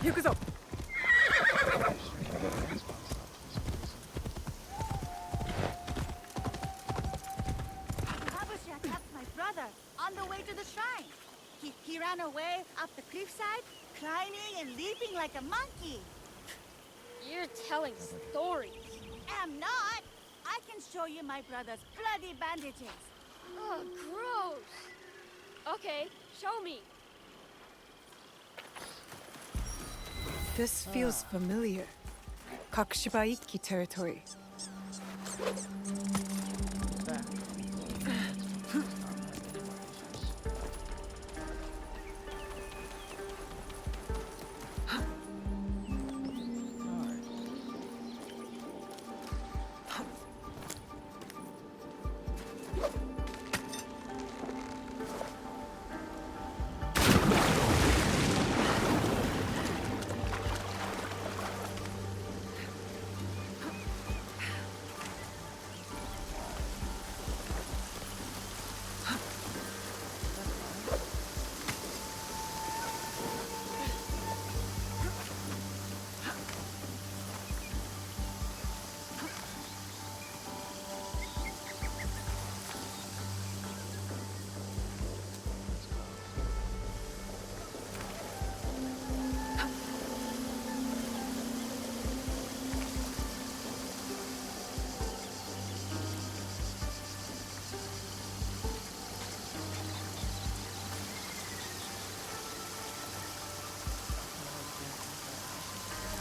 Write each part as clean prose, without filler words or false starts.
行くぞ。Kabushi attacked my brother on the way to the shrine. He ran away up the cliffside, climbing and leaping like a monkey. You're telling stories. Am not. I can show you my brother's bloody bandages. Oh, gross. Okay, show me. This feels familiar. Kakushiba Ikki territory.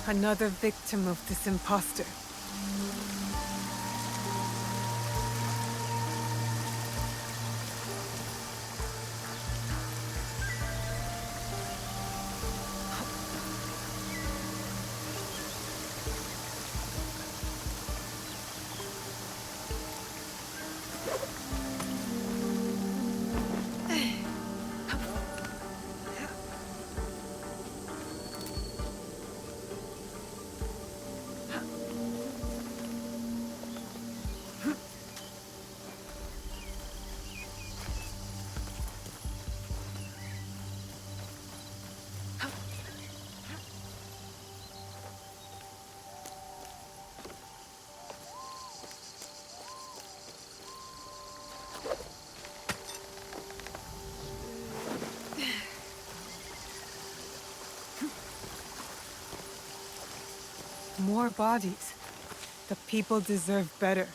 Another victim of this imposter. More bodies. The people deserve better.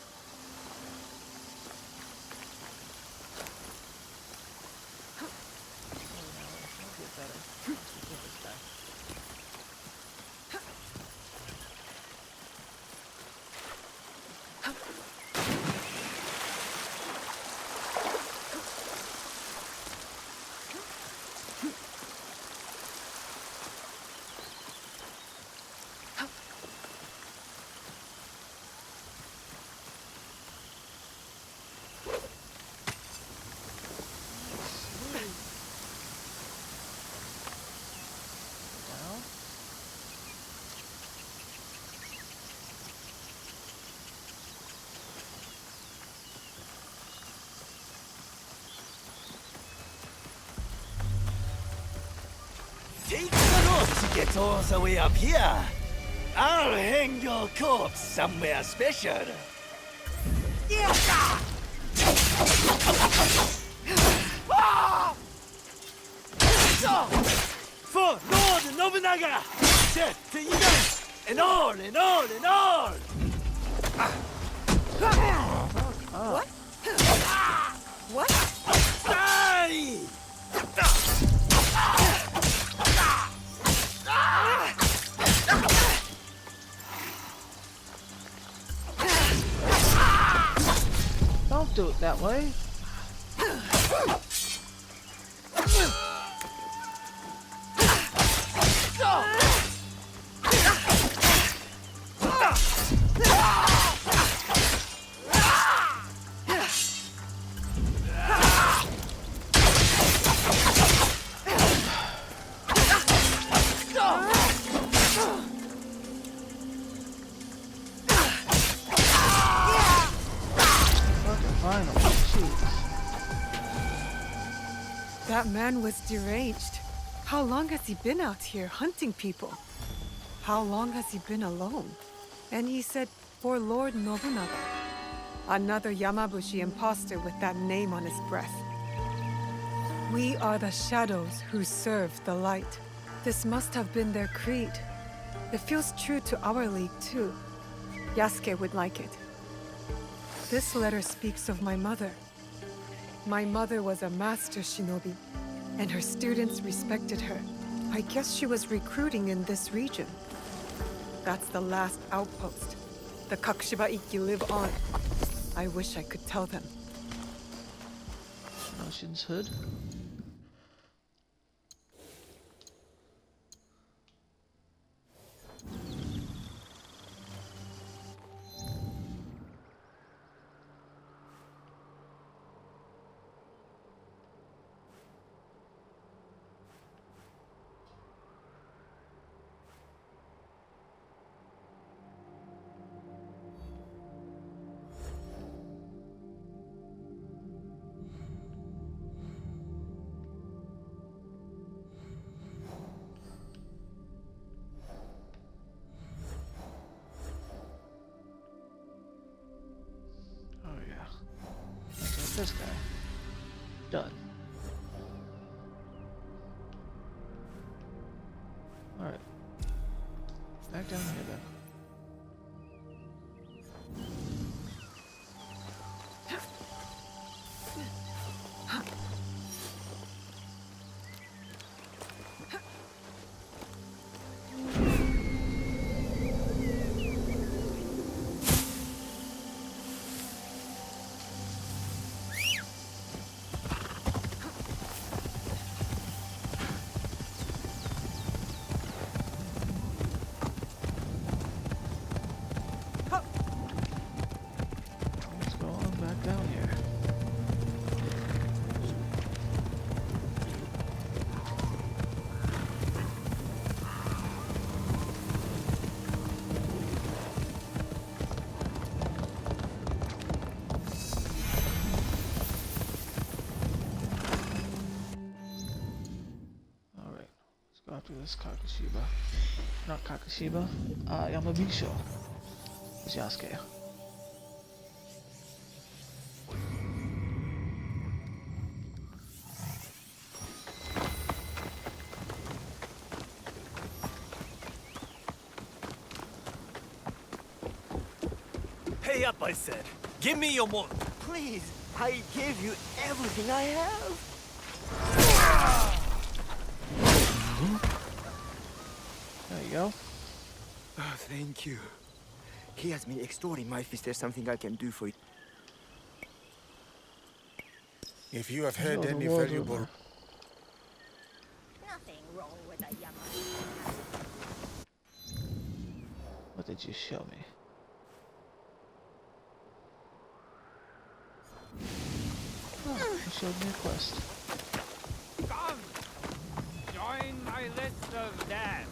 Take the road to get all the way up here. I'll hang your corpse somewhere special. For Lord Nobunaga! Death to you! And all, and all, and all! What? What? Die! Don't do it that way. That man was deranged. How long has he been out here hunting people? How long has he been alone? And he said, for Lord Nobunaga. Another Yamabushi imposter with that name on his breath. We are the shadows who serve the light. This must have been their creed. It feels true to our league, too. Yasuke would like it. This letter speaks of my mother. My mother was a master shinobi, and her students respected her. I guess she was recruiting in this region. That's the last outpost. The Kakushiba Ikki live on. I wish I could tell them. Notion's hood. This guy. Done. Alright. Back down here then. Let's go on back down here. Alright, let's go after this Kakushiba. Not Kakushiba, Yamabisho. It's Yasuke. Pay up, I said. Give me your money. Please, I gave you everything I have. There you go. Oh, thank you. He has been extorting my fee. Is there something I can do for you? If you have heard Oh, the any war's valuable... over. Nothing wrong with a Yamabushi. What did you show me? Oh, you showed me a quest. Come! Join my list of death!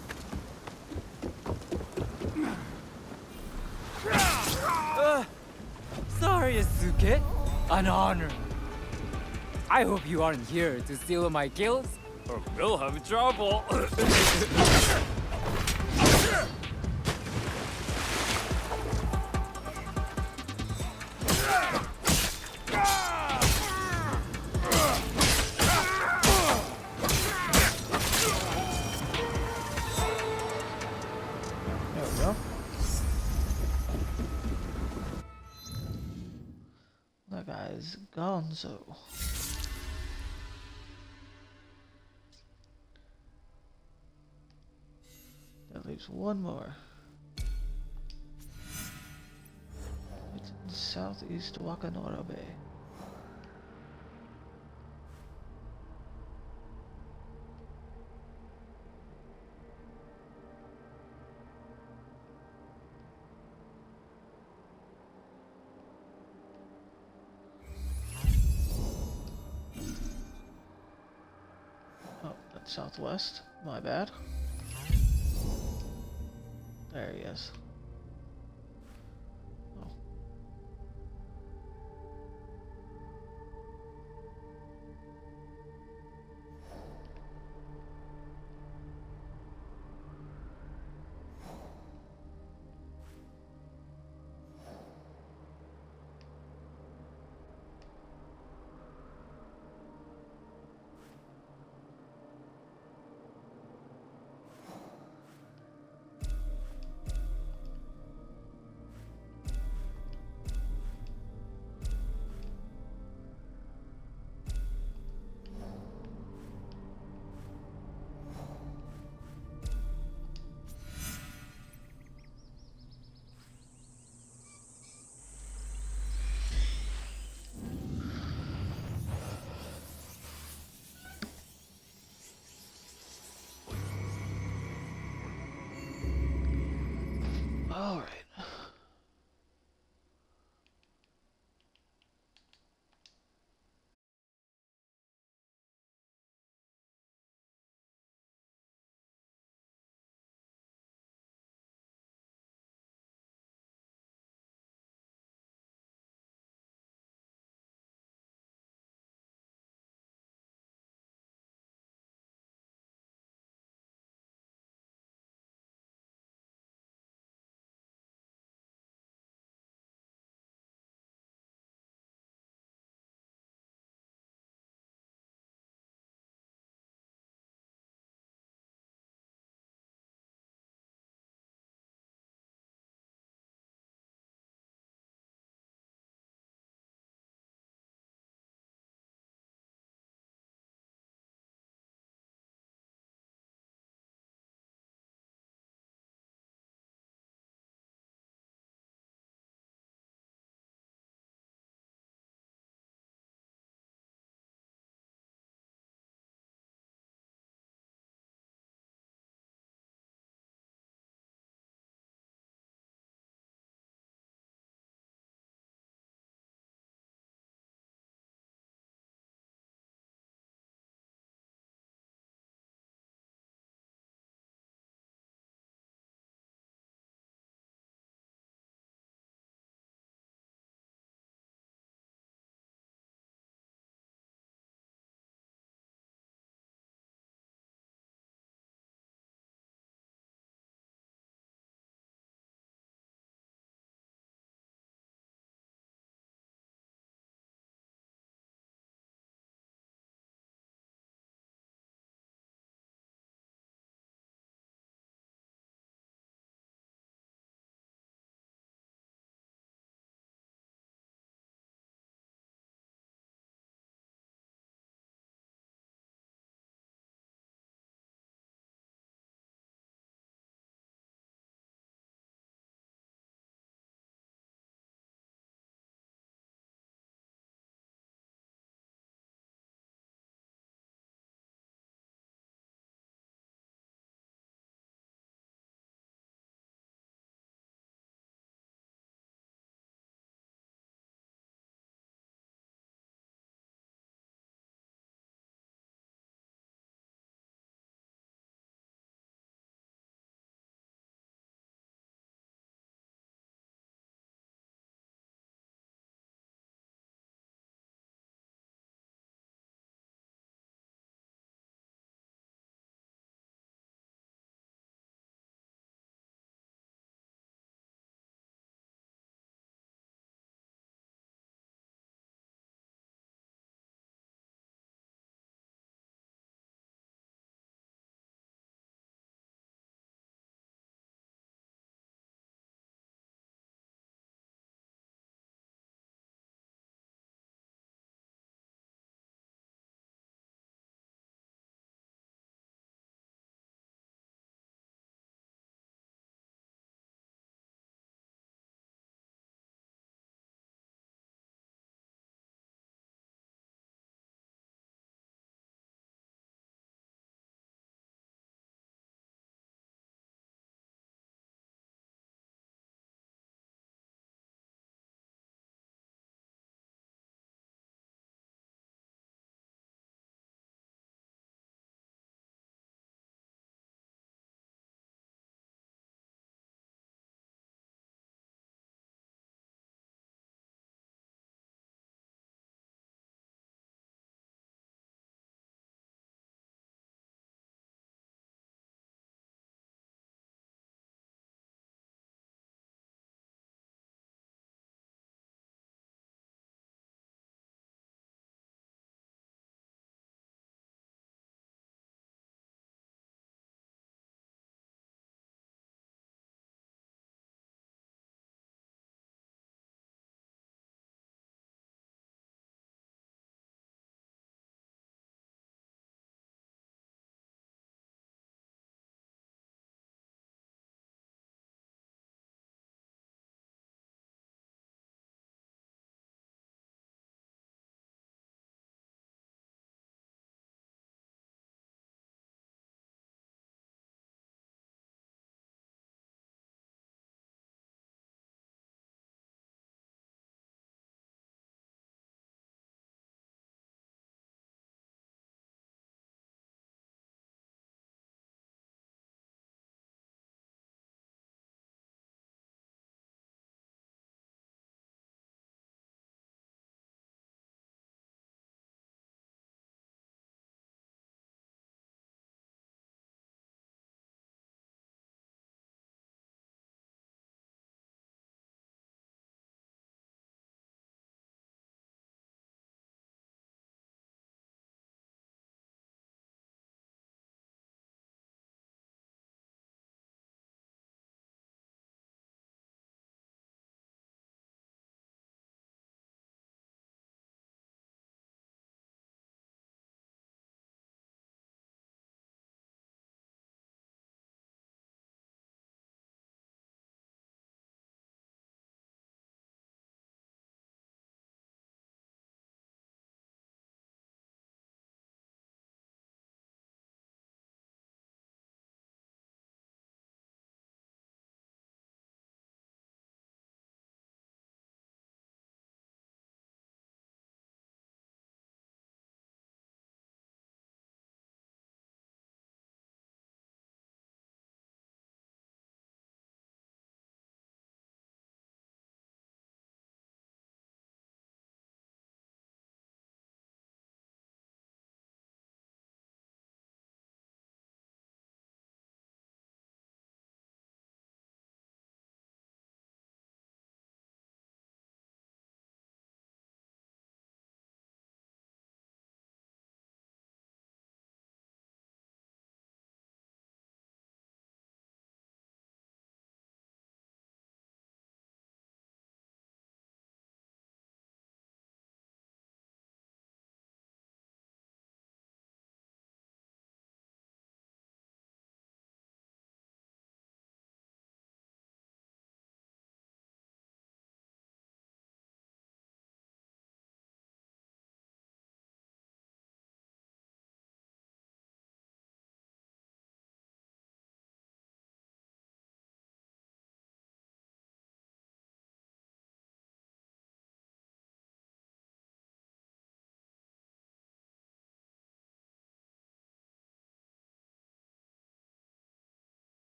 Sorry, Yasuke. An honor. I hope you aren't here to steal my kills, or we'll have trouble. There we go. That guy's Gonzo. That leaves one more. It's in southeast Wakanora Bay. Oh, that's southwest. My bad. There he is. Oh.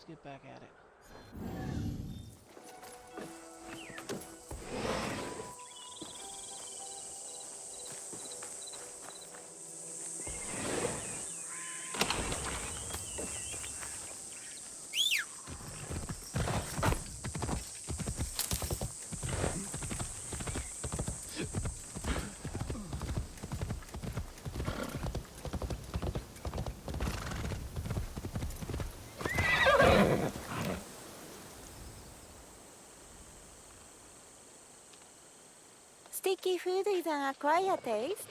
get back at it. Sticky food is an acquired taste.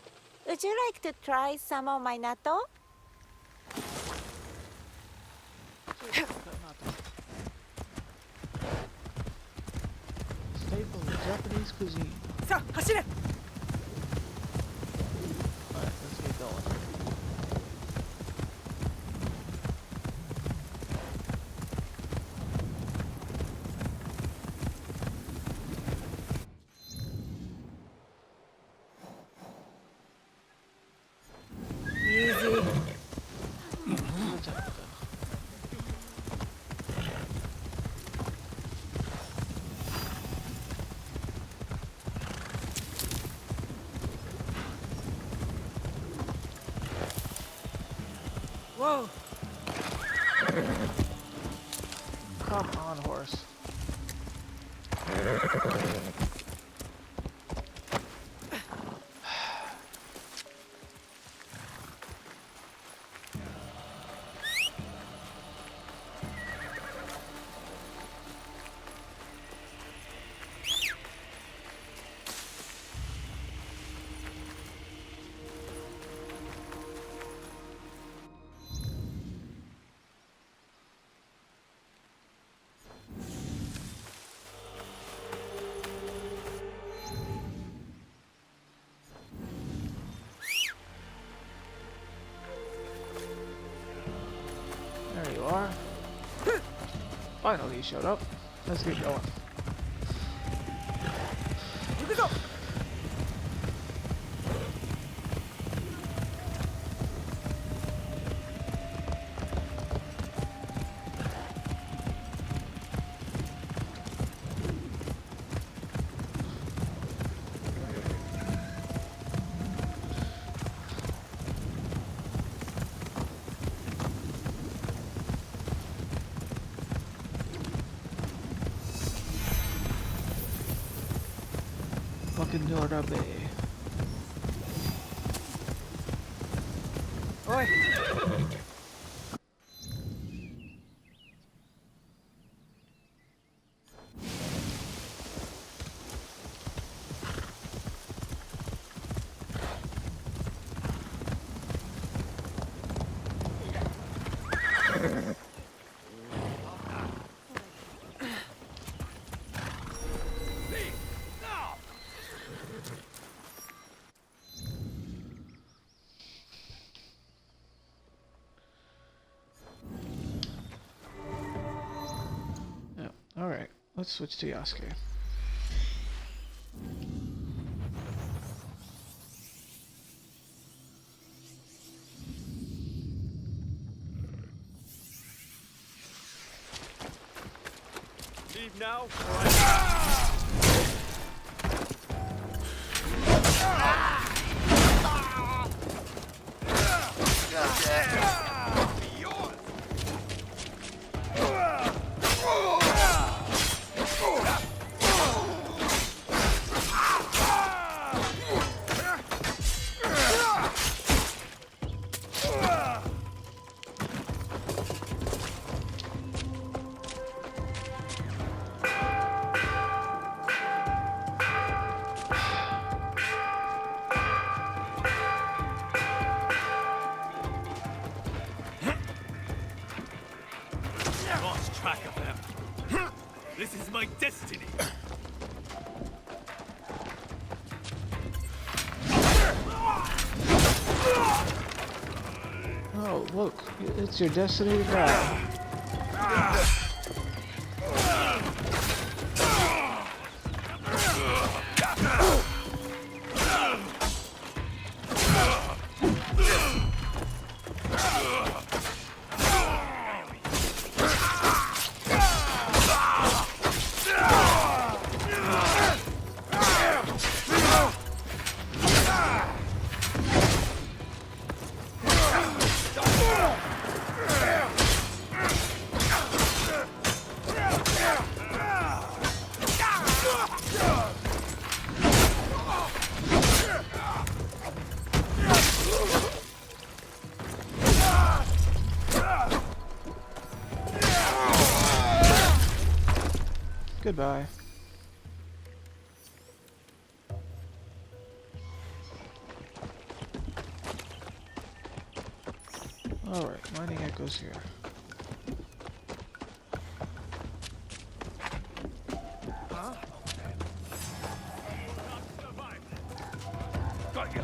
Would you like to try some of my natto? Staple of Japanese cuisine. さあ走れ Alright, let's get going. Easy. Whoa. Come on, horse. There you are. Finally you showed up. Let's get going. 行くぞ Wakandora Bay. Oi. Yeah. Alright. Let's switch to Yasuke. Leave now. Lost track of them. This is my destiny. Oh, look. It's your destiny to die. Goodbye. Alright, mining echoes here. Got you.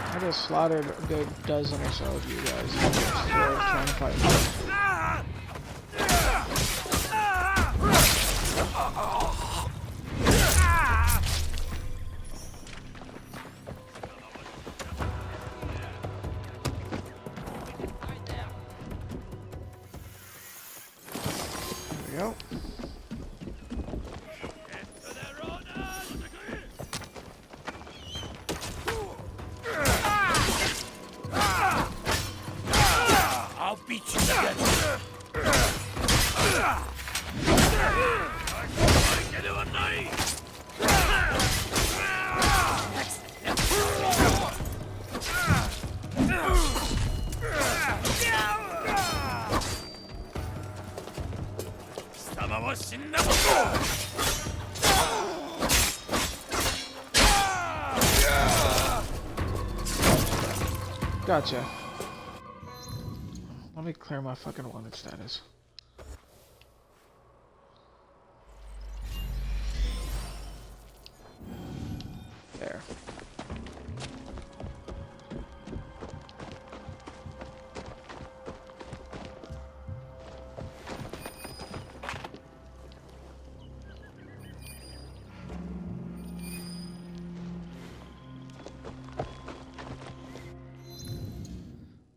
I just slaughtered a good dozen or so of you guys. Still trying to fight. There we go. I'll beat you again. Gotcha. Let me clear my fucking wanted status. There.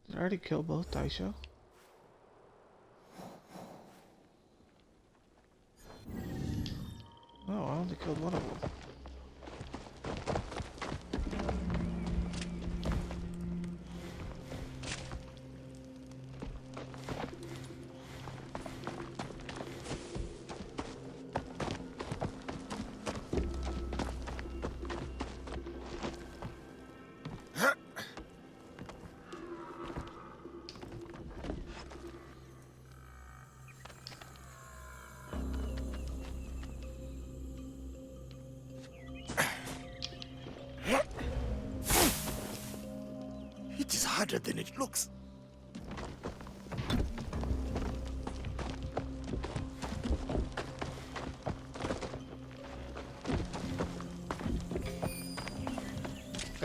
Did I already kill both Daisho? Oh, I only killed one of them. It is harder than it looks.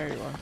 There you are.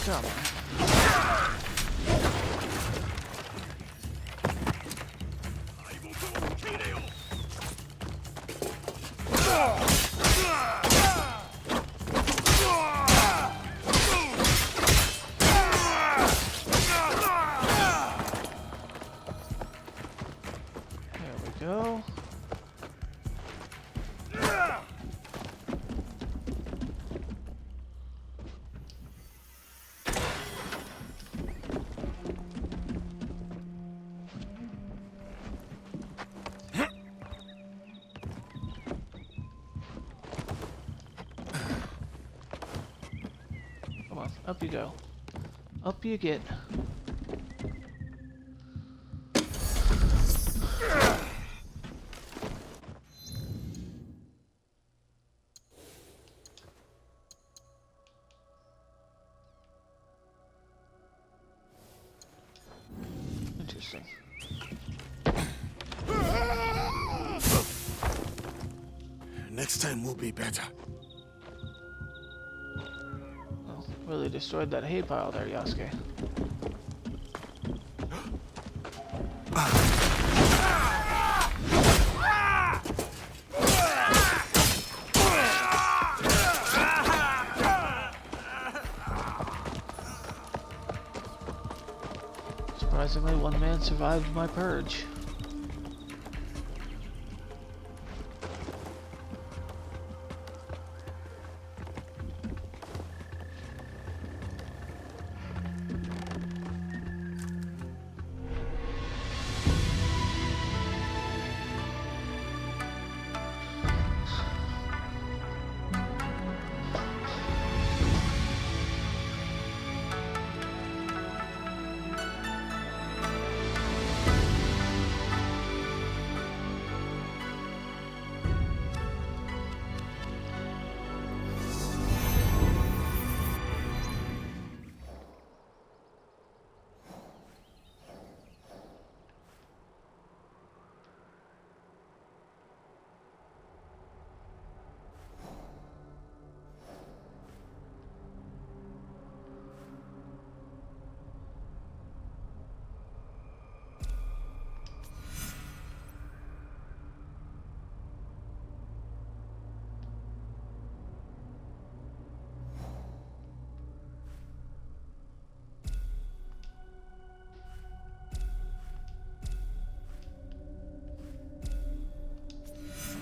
Come on. There we go. Come on, up you go. Up you get. Interesting. Next time will be better. Well, really destroyed that hay pile there, Yasuke. Surprisingly, one man survived my purge.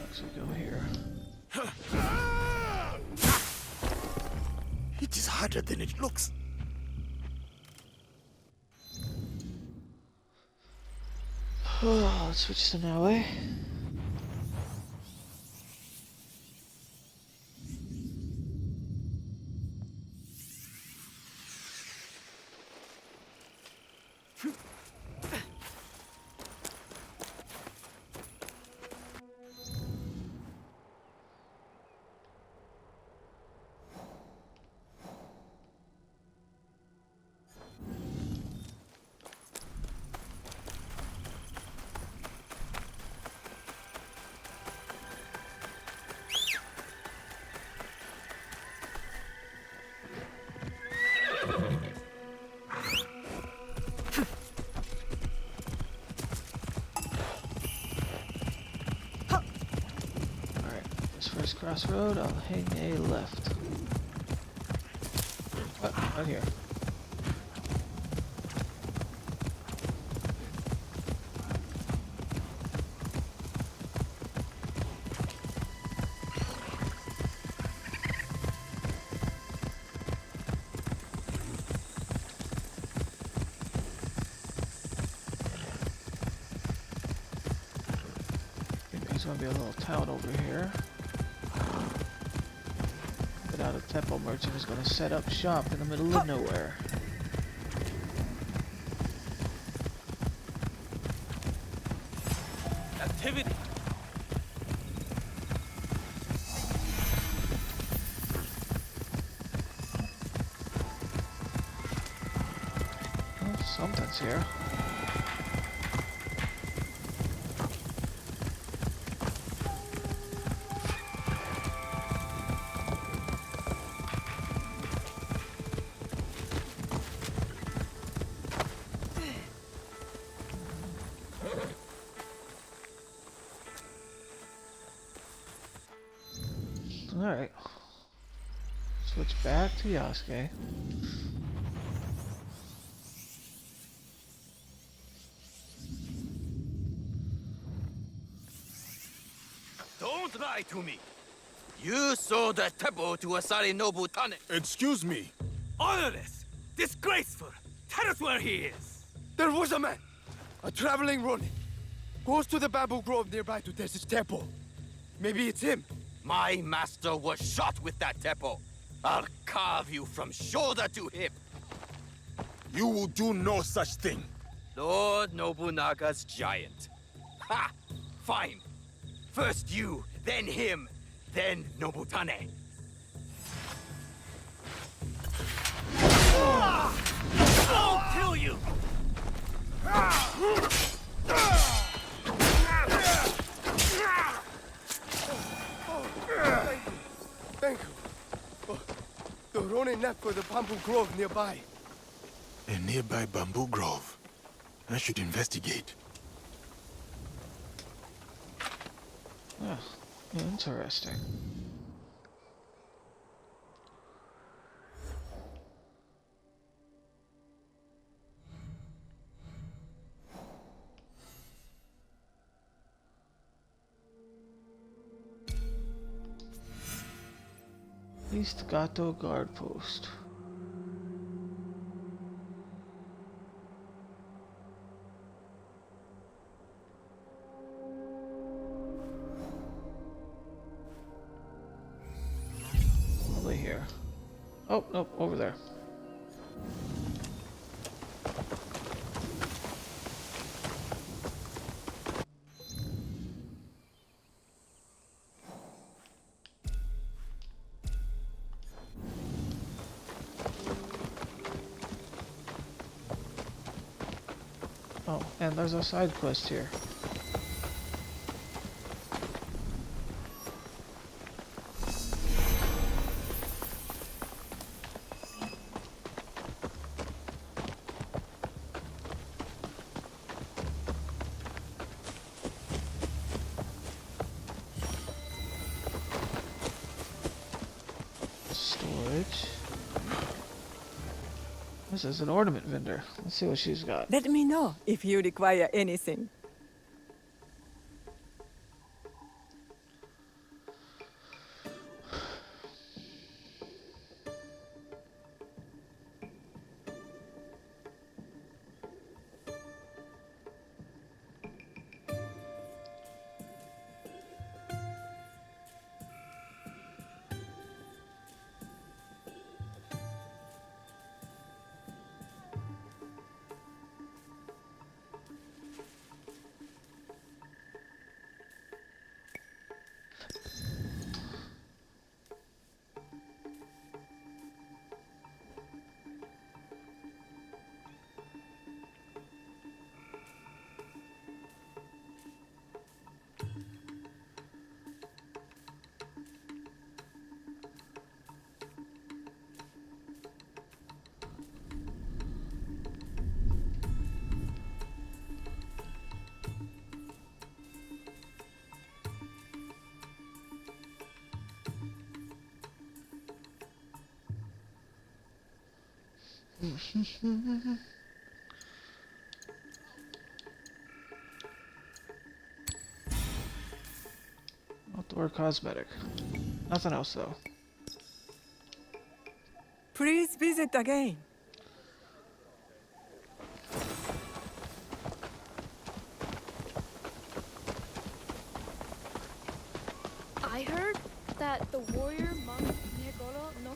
Let's go here. It is harder than it looks. Let's switch to Naue. First crossroad, I'll hang a left. What? Out here. gonna be a little town over here. But now the Teppo merchant is gonna set up shop in the middle of nowhere. Activity. Well, something's here. Alright. Switch back to Yasuke. Don't lie to me. You sold the Teppo to Asari Nobutane. Excuse me. Honorless! Disgraceful! Tell us where he is! There was a man, a traveling Ronin. Goes to the bamboo grove nearby to test his temple. Maybe it's him. My master was shot with that Teppo. I'll carve you from shoulder to hip. You will do no such thing. Lord Nobunaga's giant. Ha! Fine. First you, then him, then Nobutane. I'll kill you! Thank you. Oh, the Ronin left for the bamboo grove nearby. A nearby bamboo grove. I should investigate. Ah, interesting. East Gato Guard Post. Probably here. Oh, nope, over there. Oh, and there's a side quest here. Storage. This is an ornament vendor. Let's see what she's got. Let me know if you require anything. Outdoor cosmetic. Nothing else though. Please visit again. I heard that the warrior monk Negoro no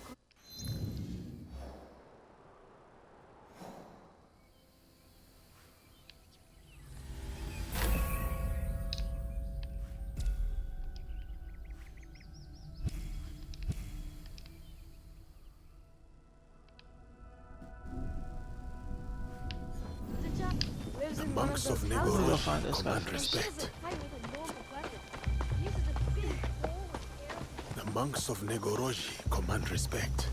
lives The in one monks of of those We'll Negoroshi find this guy command first. respect. fight with a normal weapon. He uses a big bowl with arrows. The monks of Negoroshi command respect.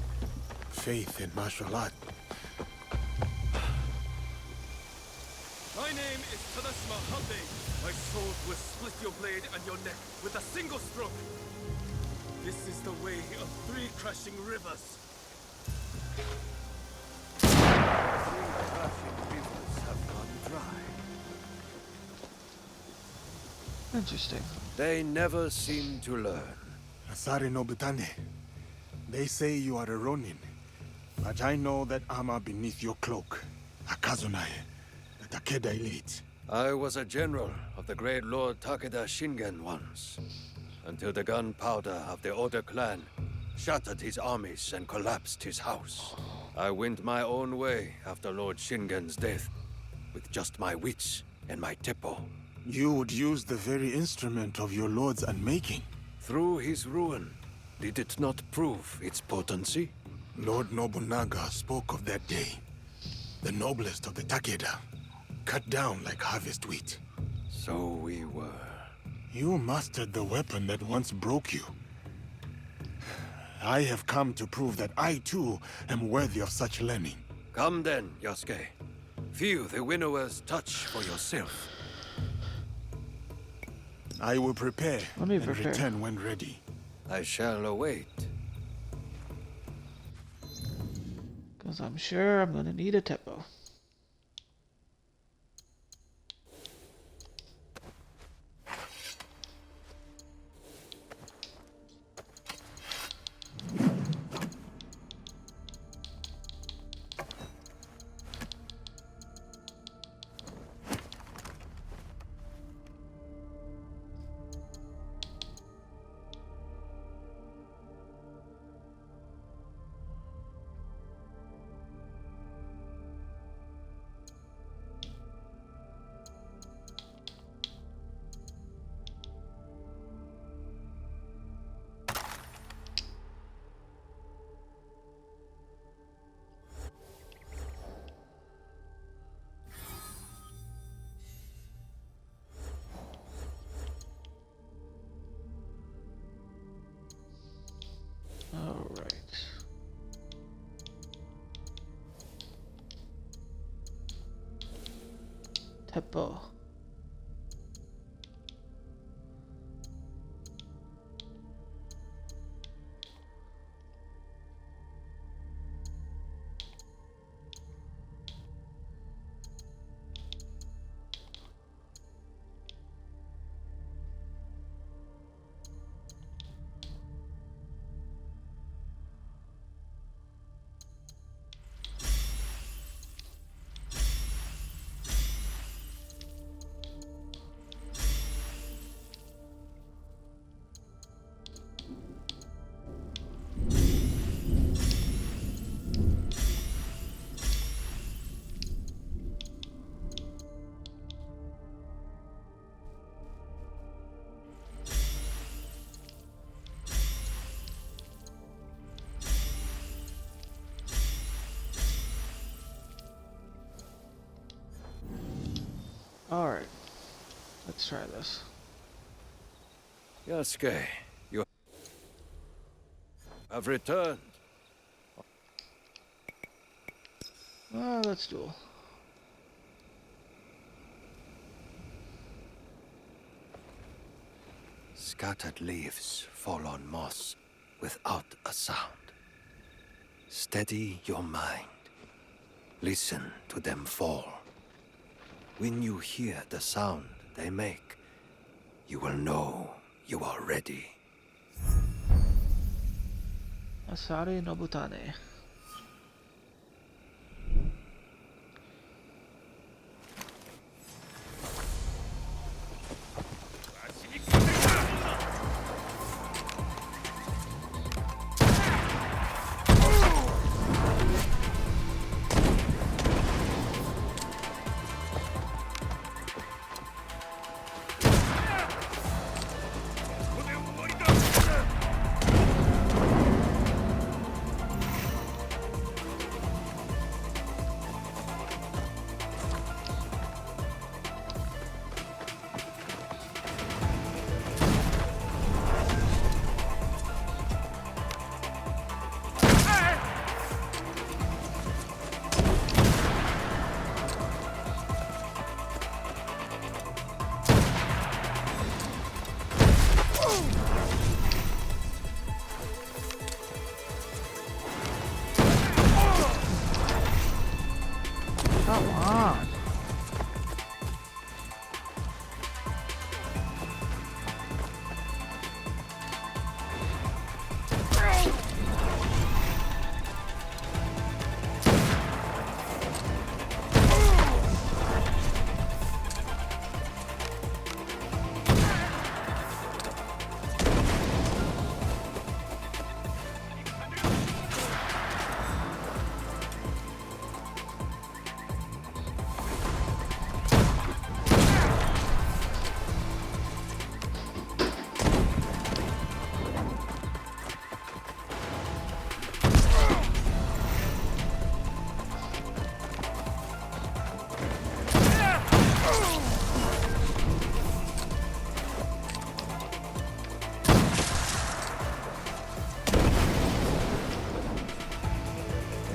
Faith in martial art. My name is Tadashima Hande. My sword will split your blade and your neck with a single stroke. This is the way of 3 crashing rivers. 3 crashing rivers have gone dry. Interesting. They never seem to learn. Asari Nobutane, they say you are a Ronin, but I know that armor beneath your cloak. Akazunae, the Takeda elite. I was a general of the great Lord Takeda Shingen once, until the gunpowder of the Oda clan shattered his armies and collapsed his house. I went my own way after Lord Shingen's death, with just my wits and my teppo. You would use the very instrument of your lord's unmaking. Through his ruin, did it not prove its potency? Lord Nobunaga spoke of that day. The noblest of the Takeda, cut down like harvest wheat. So we were. You mastered the weapon that once broke you. I have come to prove that I too am worthy of such learning. Come then, Yasuke. Feel the winnower's touch for yourself. I will prepare Let me and prepare. return when ready. I shall await. Because I'm sure I'm gonna need a teppo. Alright. Teppo. Alright. Let's try this. Yasuke, you have returned. Let's duel. Scattered leaves fall on moss without a sound. Steady your mind. Listen to them fall. When you hear the sound they make, you will know you are ready. Asari Nobutane.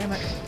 Damn it.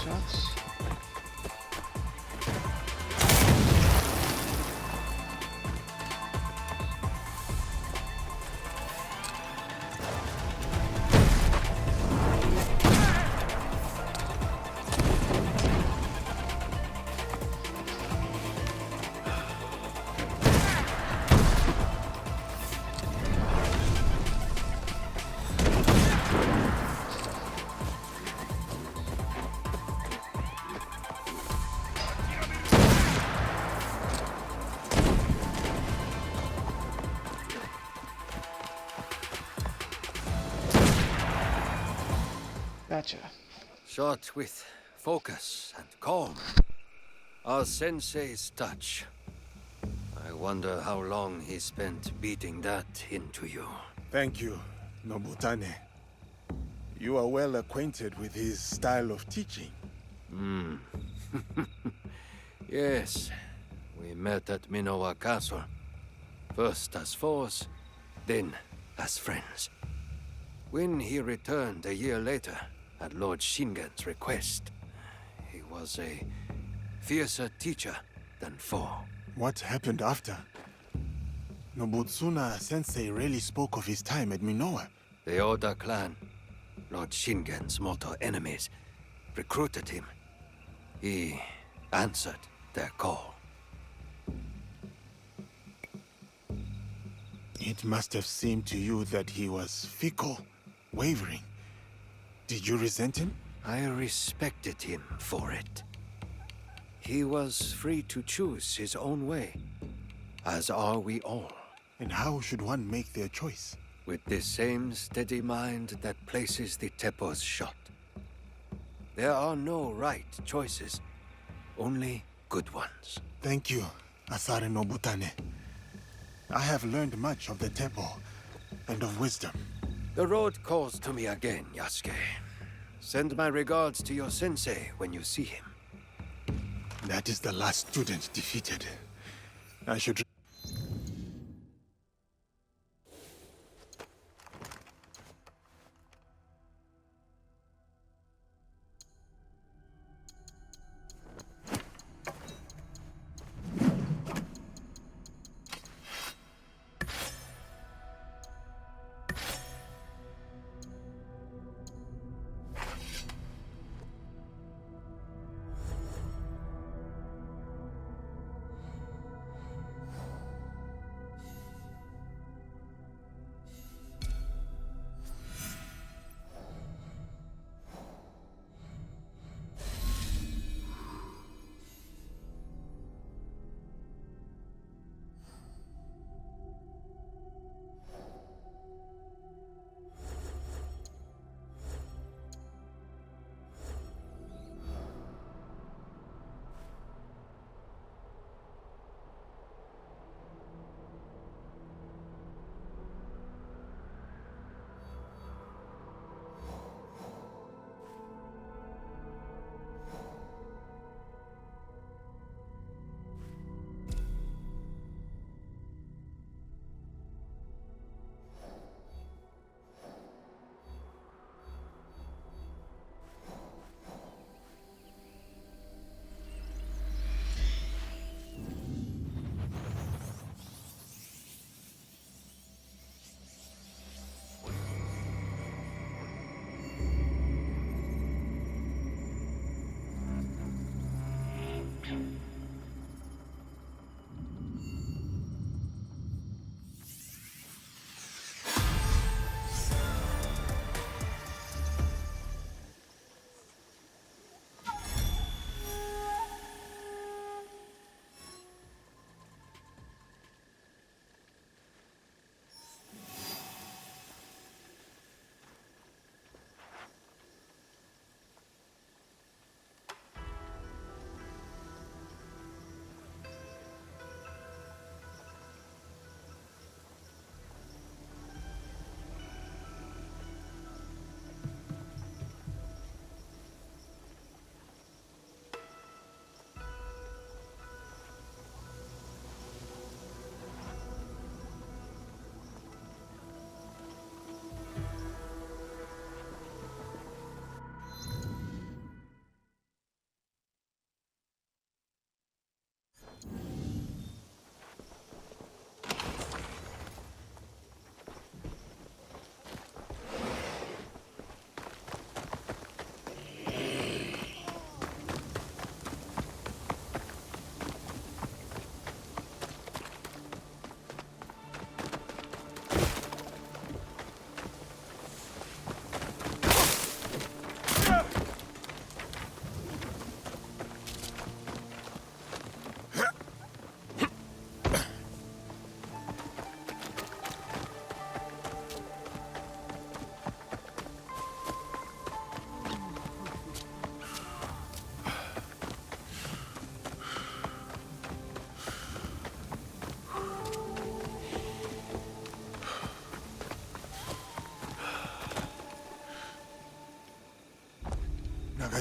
Shots. Gotcha. Shot with focus and calm. Our sensei's touch. I wonder how long he spent beating that into you. Thank you, Nobutane. You are well acquainted with his style of teaching. Yes, we met at Minowa Castle. First as foes, then as friends. When he returned a year later, at Lord Shingen's request, he was a fiercer teacher than foe. What happened after? Nobutsuna Sensei rarely spoke of his time at Minowa. The Oda clan, Lord Shingen's mortal enemies, recruited him. He answered their call. It must have seemed to you that he was fickle, wavering. Did you resent him? I respected him for it. He was free to choose his own way, as are we all. And how should one make their choice? With the same steady mind that places the Teppo's shot. There are no right choices, only good ones. Thank you, Asare Nobutane. I have learned much of the Teppo and of wisdom. The road calls to me again, Yasuke. Send my regards to your sensei when you see him. That is the last student defeated. I should...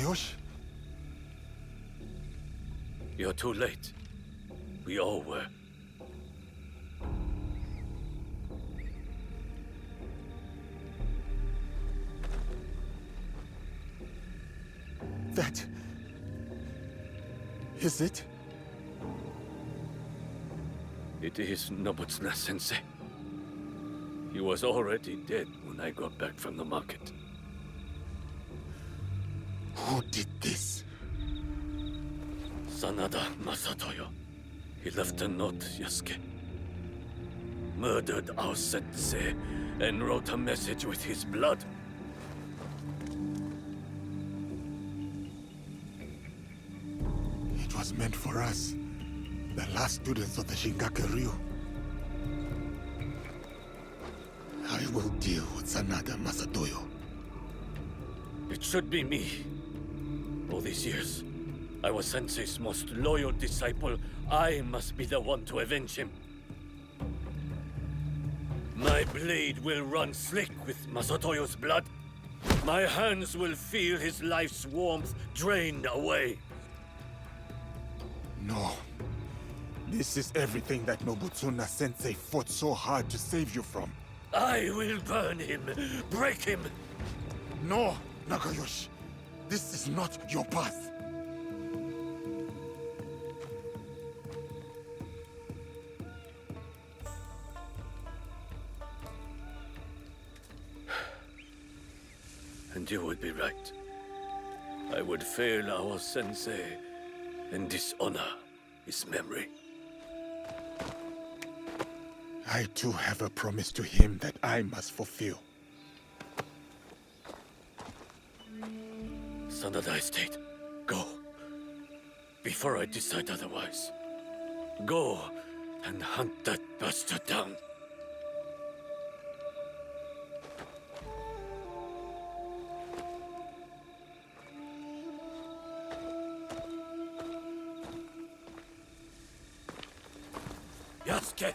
Nagayoshi? You're too late. We all were. That... is it? It is Nobutsuna-sensei. He was already dead when I got back from the market. Who did this? Sanada Masatoyo. He left a note, Yasuke. Murdered our sensei and wrote a message with his blood. It was meant for us, the last students of the Shingaku-ryu. I will deal with Sanada Masatoyo. It should be me. All these years, I was Sensei's most loyal disciple. I must be the one to avenge him. My blade will run slick with Masatoyo's blood. My hands will feel his life's warmth drained away. No. This is everything that Nobutsuna-sensei fought so hard to save you from. I will burn him, break him. No, Nagayoshi. This is not your path. And you would be right. I would fail our sensei and dishonor his memory. I too have a promise to him that I must fulfill. Sanada Estate, go. Before I decide otherwise. Go and hunt that bastard down. Yasuke!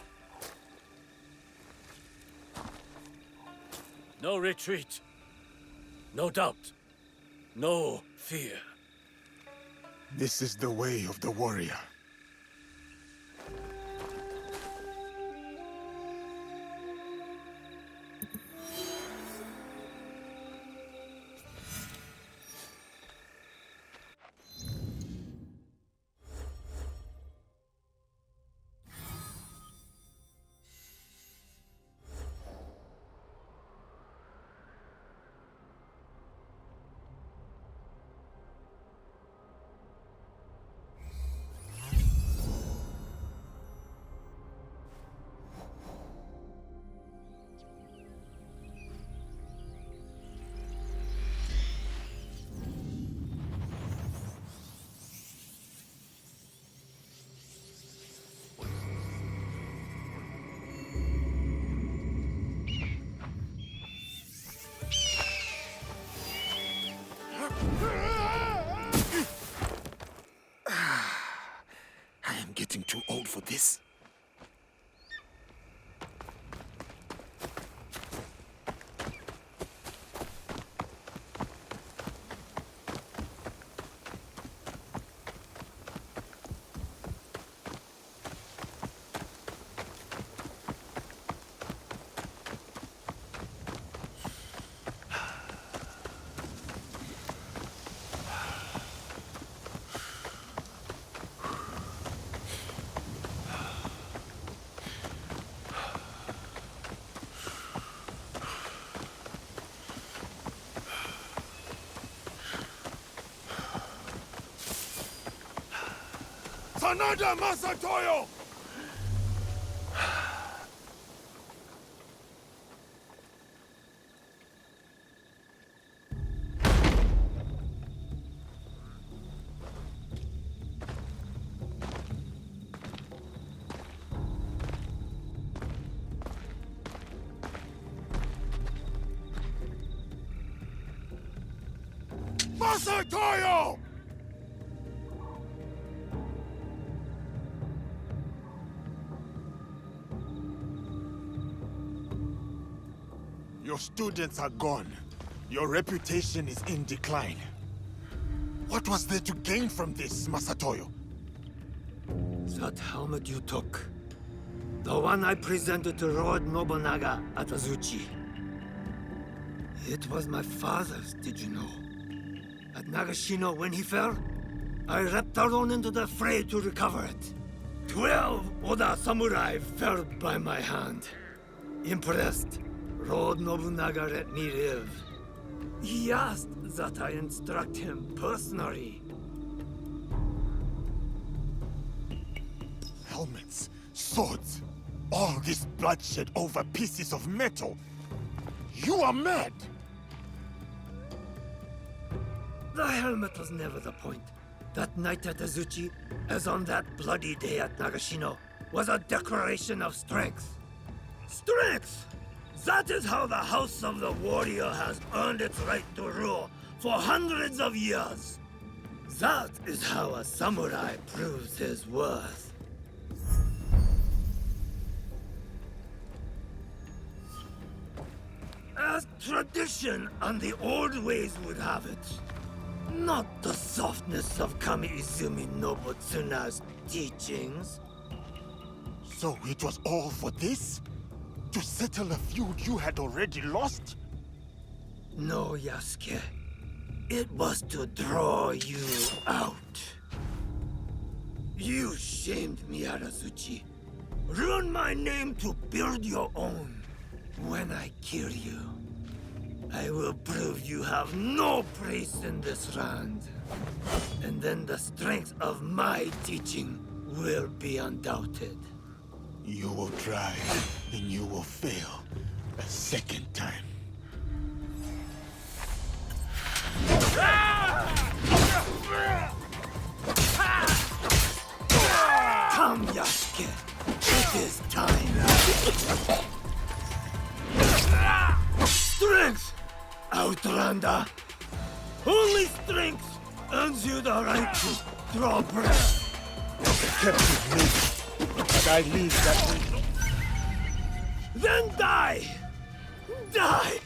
No retreat. No doubt. No fear. This is the way of the warrior. I am getting too old for this. Sanada Masatoyo! Masatoyo! Your students are gone. Your reputation is in decline. What was there to gain from this, Masatoyo? That helmet you took. The one I presented to Lord Nobunaga at Azuchi. It was my father's, did you know? At Nagashino when he fell, I leapt alone into the fray to recover it. 12 Oda samurai fell by my hand. Impressed, Lord Nobunaga let me live. He asked that I instruct him personally. Helmets, swords, all this bloodshed over pieces of metal. You are mad! The helmet was never the point. That night at Azuchi, as on that bloody day at Nagashino, was a declaration of strength. Strength! That is how the House of the Warrior has earned its right to rule for hundreds of years. That is how a samurai proves his worth. As tradition and the old ways would have it. Not the softness of Kami Izumi Nobutsuna's teachings. So it was all for this? To settle a feud you had already lost? No, Yasuke. It was to draw you out. You shamed me at Azuchi. Ruined my name to build your own. When I kill you, I will prove you have no place in this land. And then the strength of my teaching will be undoubted. You will try, and you will fail a second time. Come, Yasuke. It is time. Strength! Outlander! Only strength earns you the right to draw breath. Kept with me, but I leave that way. Then die! Die!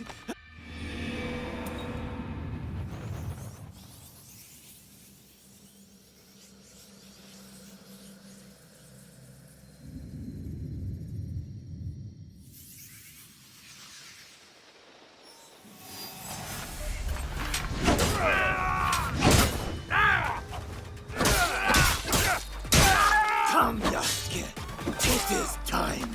Come, Yasuke. It is time.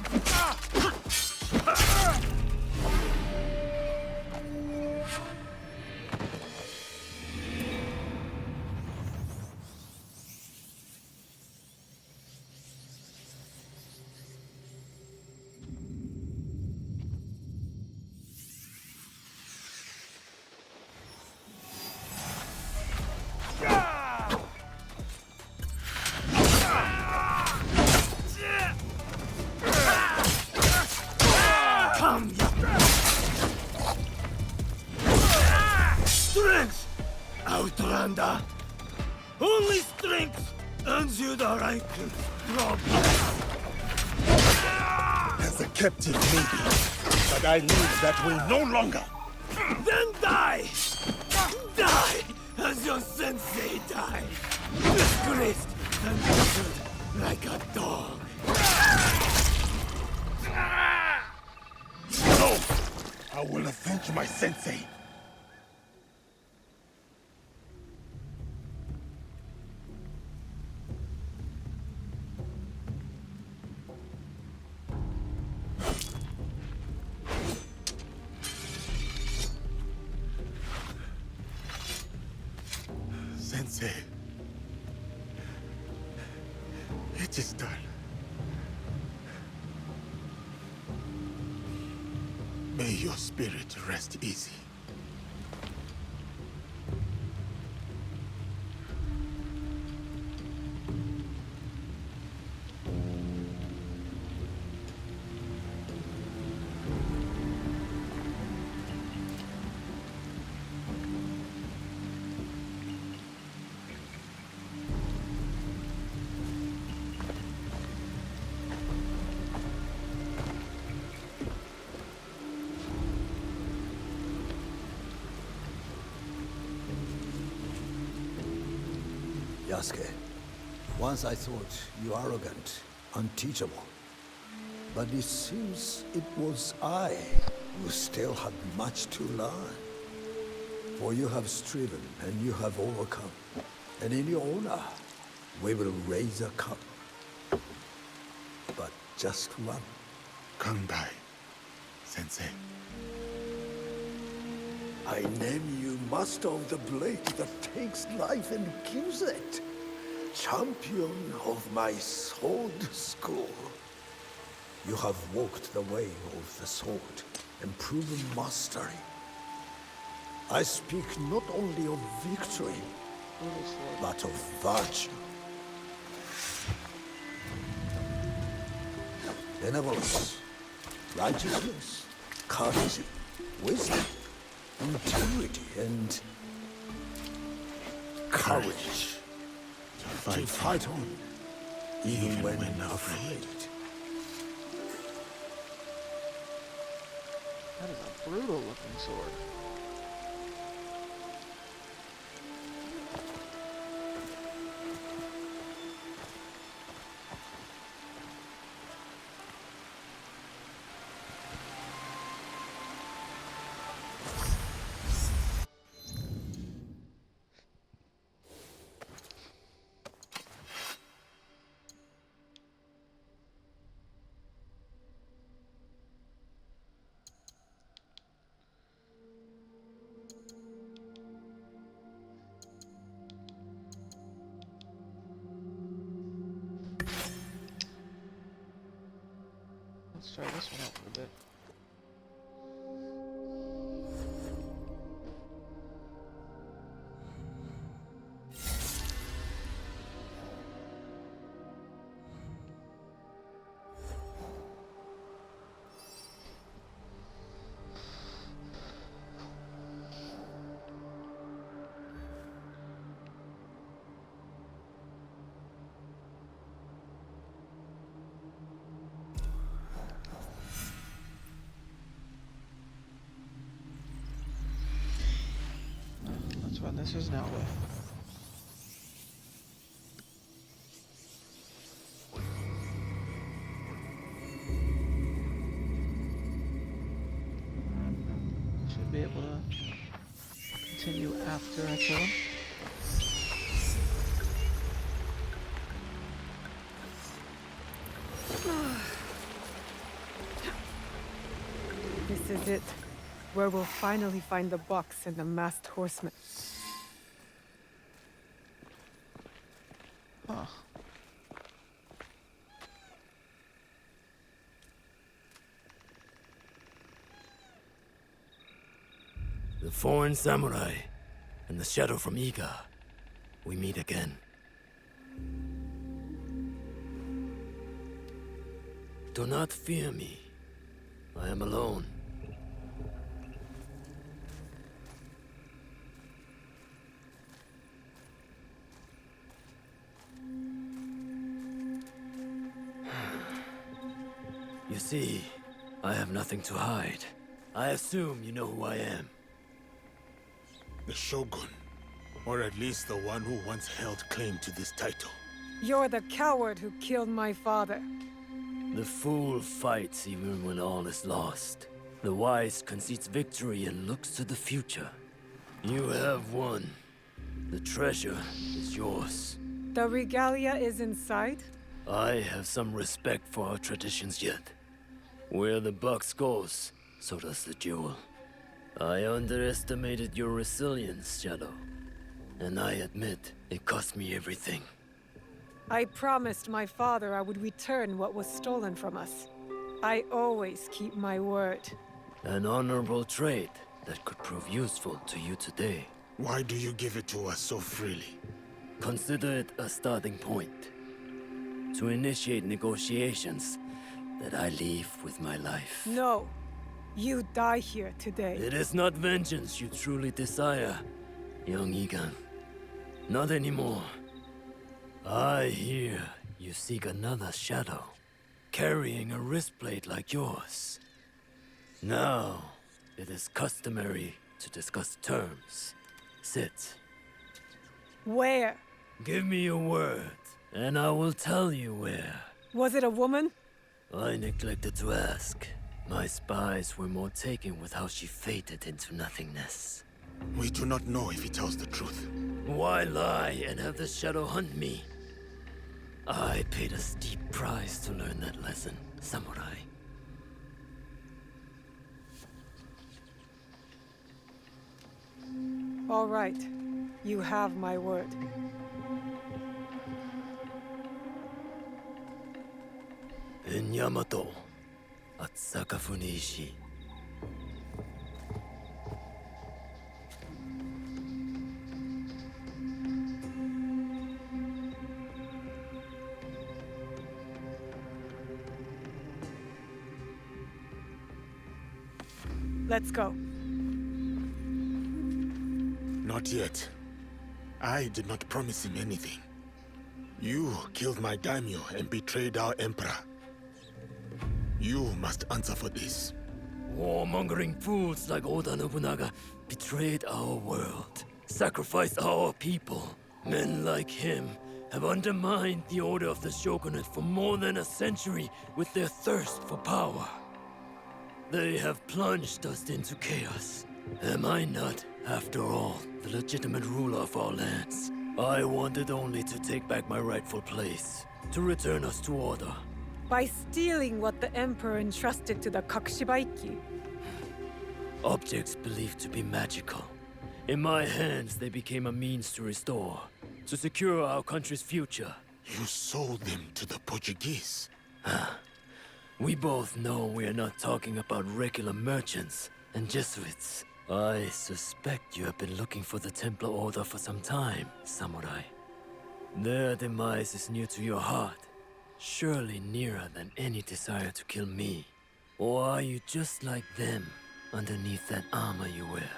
Come, strength! Outlander! Only strength earns you the right to draw breath. As a captive, maybe, but I live that way no longer. Then die! Die as your sensei died! Disgraced and butchered like a dog. No! I will avenge my sensei. Sensei. It is done. May your spirit rest easy. Sasuke. Once I thought you arrogant, unteachable. But it seems it was I who still had much to learn. For you have striven and you have overcome. And in your honor, we will raise a cup. But just one. Kanbai, Sensei. I name you Master of the Blade that takes life and gives it. Champion of my sword school. You have walked the way of the sword and proven mastery. I speak not only of victory, but of virtue. Benevolence, righteousness, courtesy, wisdom, integrity, and courage. To fight on, even when afraid. That is a brutal looking sword. Let's try this one out for a bit. Let's run this as an outlet. Should be able to continue after I kill him. This is it, where we'll finally find the box and the masked horseman. Huh. The foreign samurai and the shadow from Iga. We meet again. Do not fear me. I am alone. You see, I have nothing to hide. I assume you know who I am. The Shogun. Or at least the one who once held claim to this title. You're the coward who killed my father. The fool fights even when all is lost. The wise concedes victory and looks to the future. You have won. The treasure is yours. The regalia is inside? I have some respect for our traditions yet. Where the box goes, so does the jewel. I underestimated your resilience, Shadow. And I admit, it cost me everything. I promised my father I would return what was stolen from us. I always keep my word. An honorable trait that could prove useful to you today. Why do you give it to us so freely? Consider it a starting point. To initiate negotiations that I leave with my life. No. You die here today. It is not vengeance you truly desire, young Igan. Not anymore. I hear you seek another shadow, carrying a wristblade like yours. Now, it is customary to discuss terms. Sit. Where? Give me your word, and I will tell you where. Was it a woman? I neglected to ask. My spies were more taken with how she faded into nothingness. We do not know if he tells the truth. Why lie and have the shadow hunt me? I paid a steep price to learn that lesson, samurai. All right. You have my word. In Yamato, at Sakafuniishi. Let's go. Not yet. I did not promise him anything. You killed my daimyo and betrayed our emperor. You must answer for this. Warmongering fools like Oda Nobunaga betrayed our world, sacrificed our people. Men like him have undermined the order of the shogunate for more than a century with their thirst for power. They have plunged us into chaos. Am I not, after all, the legitimate ruler of our lands? I wanted only to take back my rightful place, to return us to order. By stealing what the Emperor entrusted to the Kakushibaiki. Objects believed to be magical. In my hands, they became a means to restore, to secure our country's future. You sold them to the Portuguese. We both know we are not talking about regular merchants and Jesuits. I suspect you have been looking for the Templar Order for some time, samurai. Their demise is near to your heart, surely nearer than any desire to kill me. Or are you just like them, underneath that armor you wear?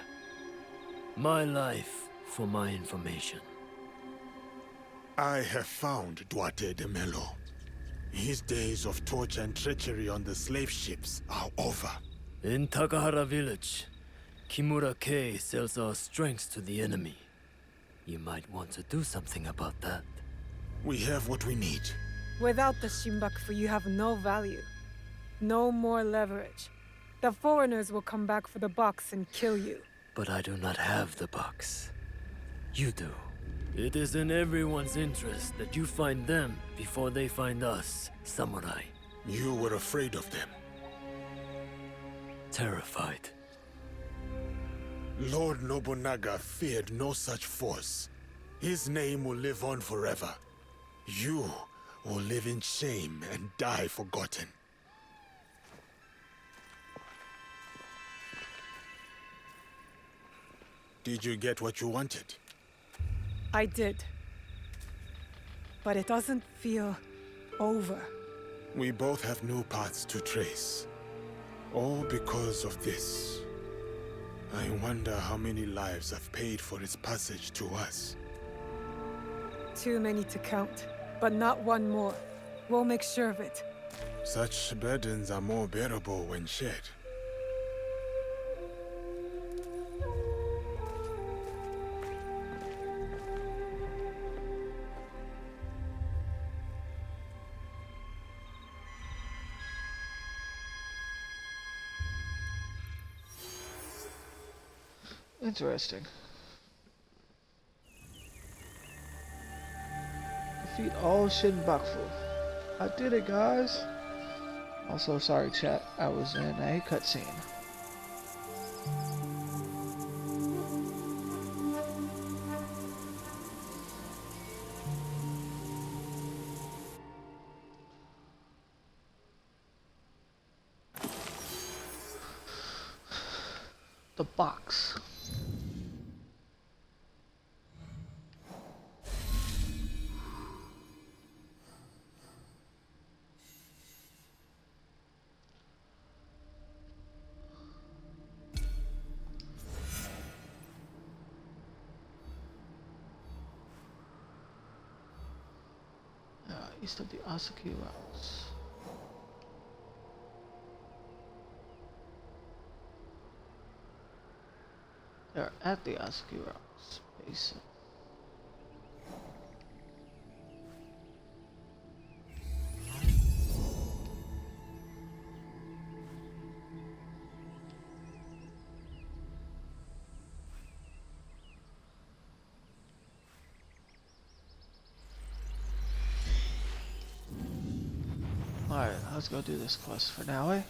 My life for my information. I have found Duarte de Melo. His days of torture and treachery on the slave ships are over. In Takahara village, Kimura Kei sells our strengths to the enemy. You might want to do something about that. We have what we need. Without the Shinbaku, you have no value. No more leverage. The foreigners will come back for the box and kill you. But I do not have the box. You do. It is in everyone's interest that you find them before they find us, samurai. You were afraid of them. Terrified. Lord Nobunaga feared no such force. His name will live on forever. You will live in shame and die forgotten. Did you get what you wanted? I did. But it doesn't feel over. We both have new paths to trace. All because of this. I wonder how many lives I've paid for its passage to us. Too many to count, but not one more. We'll make sure of it. Such burdens are more bearable when shared. Interesting. Defeat all Shinbaku. I did it, guys. Also, sorry, chat. I was in a cutscene. The box. East of the Asaki routes. They're at the Asaki routes basin. let's go do this quest for now, eh?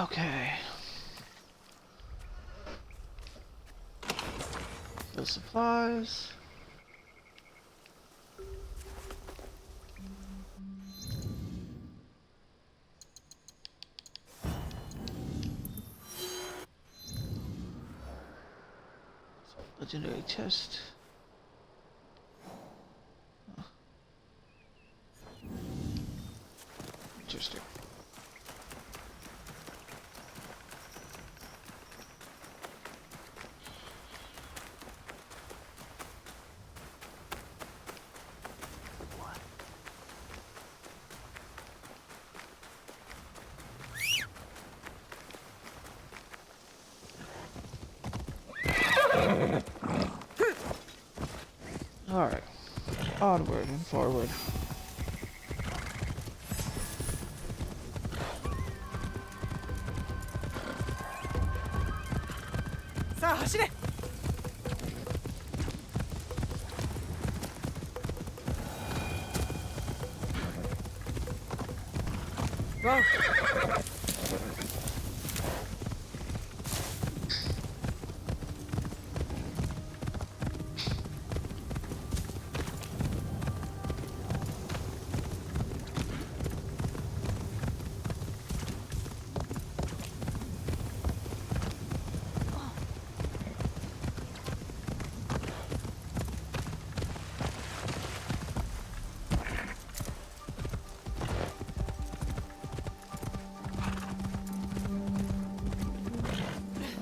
Okay. The supplies. Legendary chest. Interesting. Alright, onward and forward. Sa, 走れ! Whoa.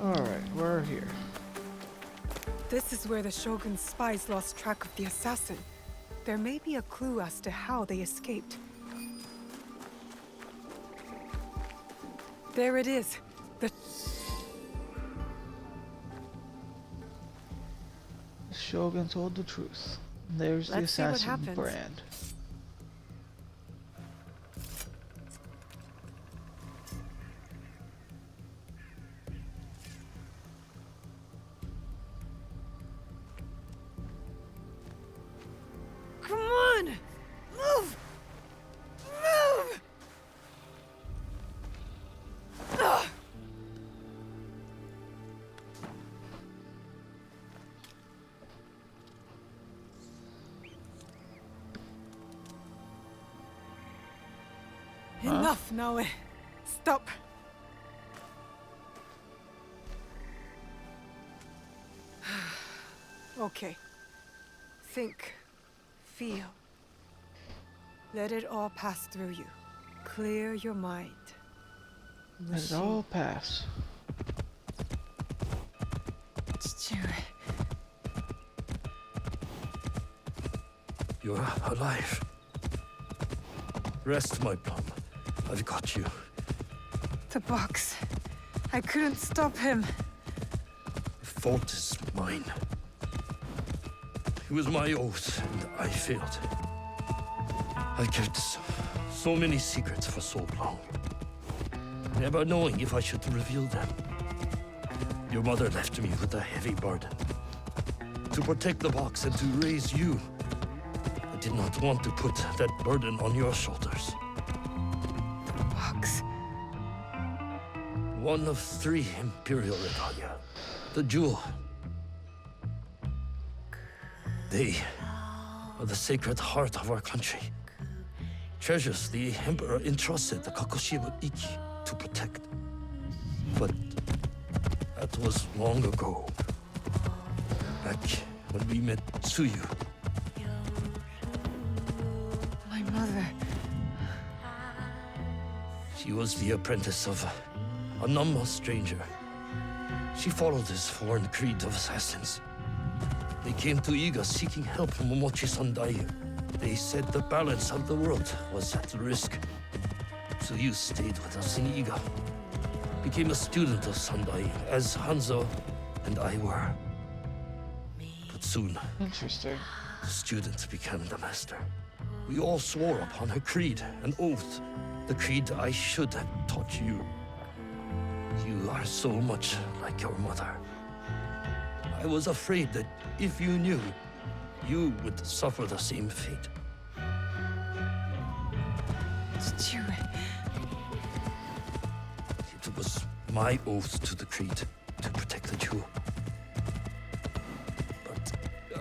Alright, we're here. This is where the Shogun's spies lost track of the assassin. There may be a clue as to how they escaped. There it is. The Shogun told the truth. There's the Let's see what assassin happens. brand. Come on! Move! Move! Ugh. Enough, Naoe. Stop. Okay. Think. Feel. Let it all pass through you. Clear your mind. Let it all pass. You're alive. Rest, my plum. I've got you. The box. I couldn't stop him. The fault is mine. It was my oath, and I failed. I kept so many secrets for so long, never knowing if I should reveal them. Your mother left me with a heavy burden. To protect the box and to raise you did not want to put that burden on your shoulders. The box. One of 3 Imperial regalia. The jewel. They are the sacred heart of our country. Treasures the Emperor entrusted the Kagoshima Ikki to protect. But that was long ago. Back when we met Tsuyu. My mother. She was the apprentice of a Namma stranger. She followed his foreign creed of assassins. They came to Iga seeking help from Momochi Sandai. They said the balance of the world was at risk. Tsuyu stayed with us in Iga. Became a student of Sandai, as Hanzo and I were. But soon, Interesting. the student became the master. We all swore upon her creed, an oath. The creed I should have taught you. You are so much like your mother. I was afraid that if you knew, you would suffer the same fate. Tsuyu. It was my oath to the creed to protect the jewel. But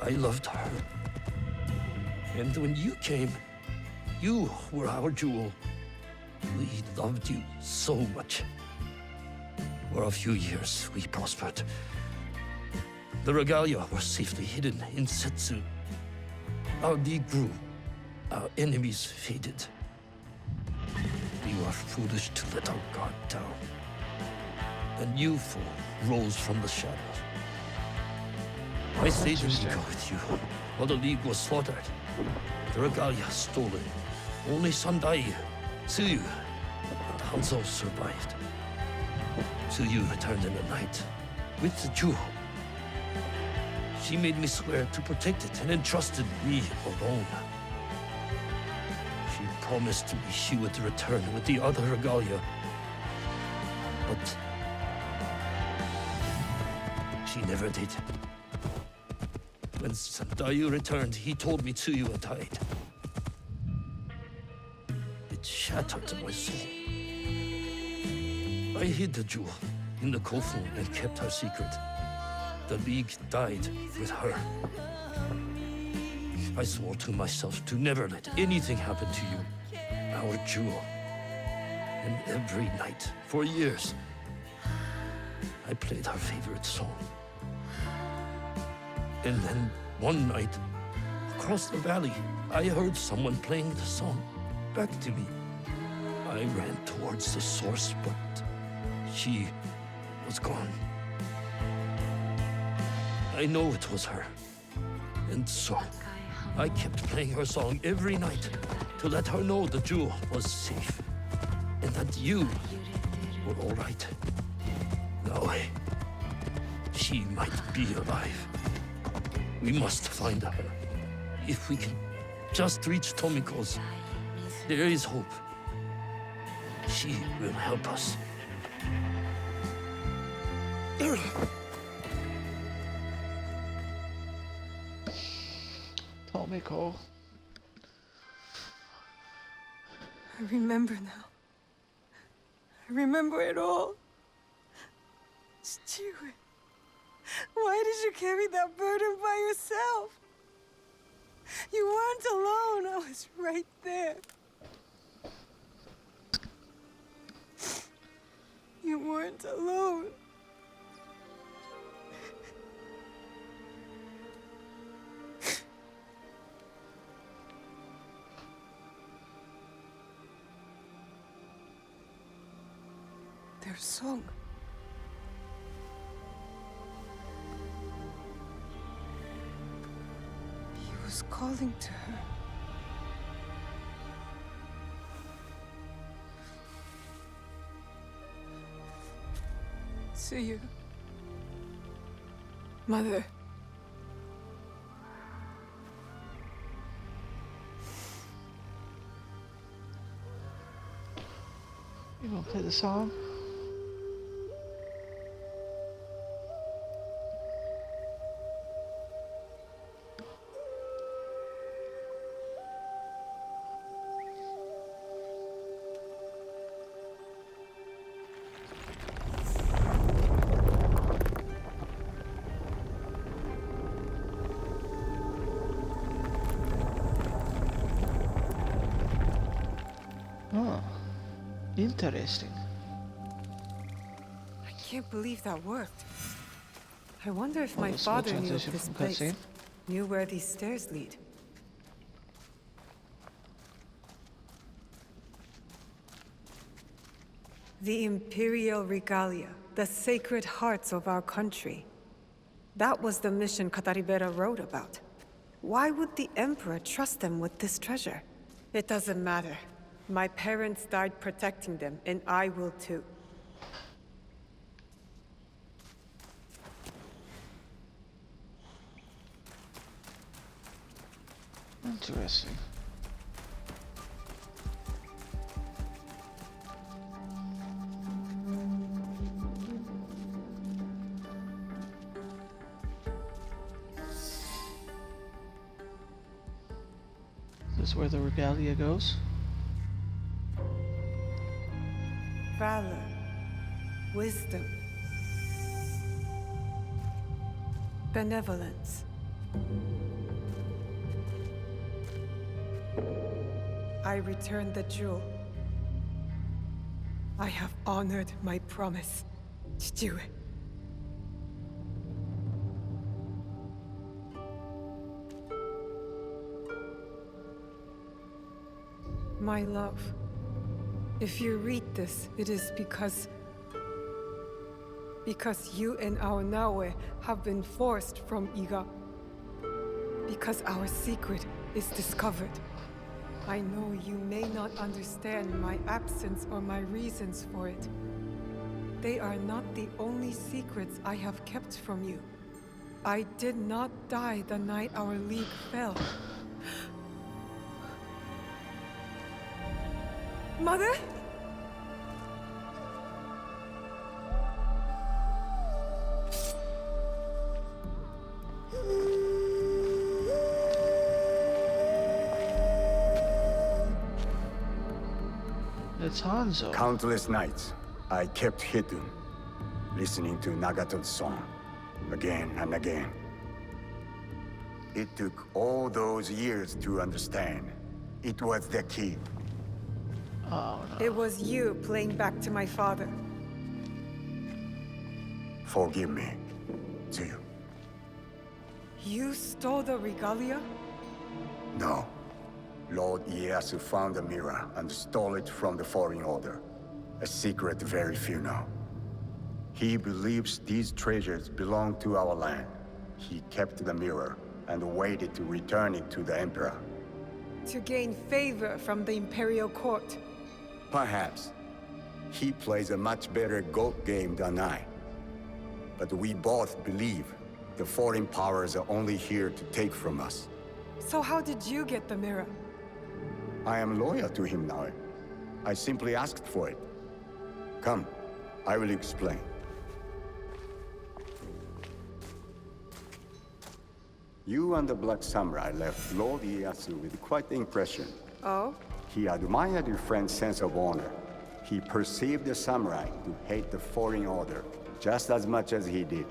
I loved her. And when you came, you were our jewel. We loved you so much. For a few years, we prospered. The regalia were safely hidden in Setsu. Our league grew. Our enemies faded. We were foolish to let our guard down. A new foe rose from the shadows. I stayed in Iga with you while the league was slaughtered. The regalia stolen. Only Sandai, Tsuyu, and Hanzo survived. Tsuyu returned in the night with the jewel. She made me swear to protect it and entrusted me alone. She promised me she would return with the other regalia. But she never did. When Sandayu returned, he told me Tsuyu had died. It shattered my soul. I hid the jewel in the Kofu and kept her secret. The League died with her. I swore to myself to never let anything happen to you, our jewel. And every night, for years, I played her favorite song. And then one night, across the valley, I heard someone playing the song back to me. I ran towards the source, but she was gone. I know it was her. And so, I kept playing her song every night to let her know the jewel was safe. And that you were all right. Now, she might be alive. We must find her. If we can just reach Tomiko's, there is hope. She will help us. Tomiko. I remember now. I remember it all. Stuart, why did you carry that burden by yourself? You weren't alone. I was right there. You weren't alone. Their song. He was calling to her. Tsuyu. Mother. You gonna play the song? Interesting. I can't believe that worked. I wonder if my Well, small father knew of transition this from place, cutscene. knew where these stairs lead. The Imperial Regalia, the sacred hearts of our country. That was the mission Kataribera wrote about. Why would the Emperor trust them with this treasure? It doesn't matter. My parents died protecting them, and I will too. Interesting. This is where the regalia goes. Valor, wisdom, benevolence. I returned the jewel. I have honored my promise, Chichiue. My love, if you read this, it is because you and our Naue have been forced from Iga. Because our secret is discovered. I know you may not understand my absence or my reasons for it. They are not the only secrets I have kept from you. I did not die the night our league fell. Mother? It's Hanzo. Countless nights, I kept hidden, listening to Nagato's song, again and again. It took all those years to understand. It was the key. Oh no. It was you playing back to my father. Forgive me, Tsuyu. You stole the regalia? No. Lord Ieyasu found the mirror and stole it from the Foreign Order. A secret very few know. He believes these treasures belong to our land. He kept the mirror and waited to return it to the Emperor. To gain favor from the Imperial Court. Perhaps. He plays a much better goat game than I. But we both believe the foreign powers are only here to take from us. So how did you get the mirror? I am loyal to him now. I simply asked for it. Come, I will explain. You and the Black Samurai left Lord Ieyasu with quite the impression. Oh? He admired your friend's sense of honor. He perceived the samurai to hate the Foreign Order just as much as he did.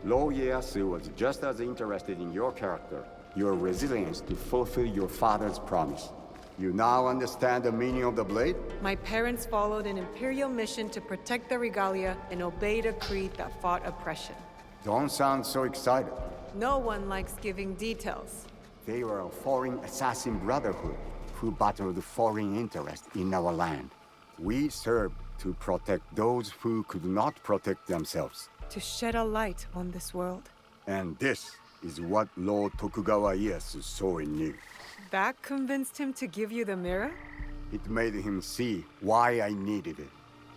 Lord Ieyasu was just as interested in your character, your resilience to fulfill your father's promise. You now understand the meaning of the blade? My parents followed an Imperial mission to protect the regalia and obeyed a creed that fought oppression. Don't sound so excited. No one likes giving details. They were a foreign assassin brotherhood who battled foreign interest in our land. We served to protect those who could not protect themselves. To shed a light on this world. And this is what Lord Tokugawa Ieyasu saw in you. That convinced him to give you the mirror? It made him see why I needed it.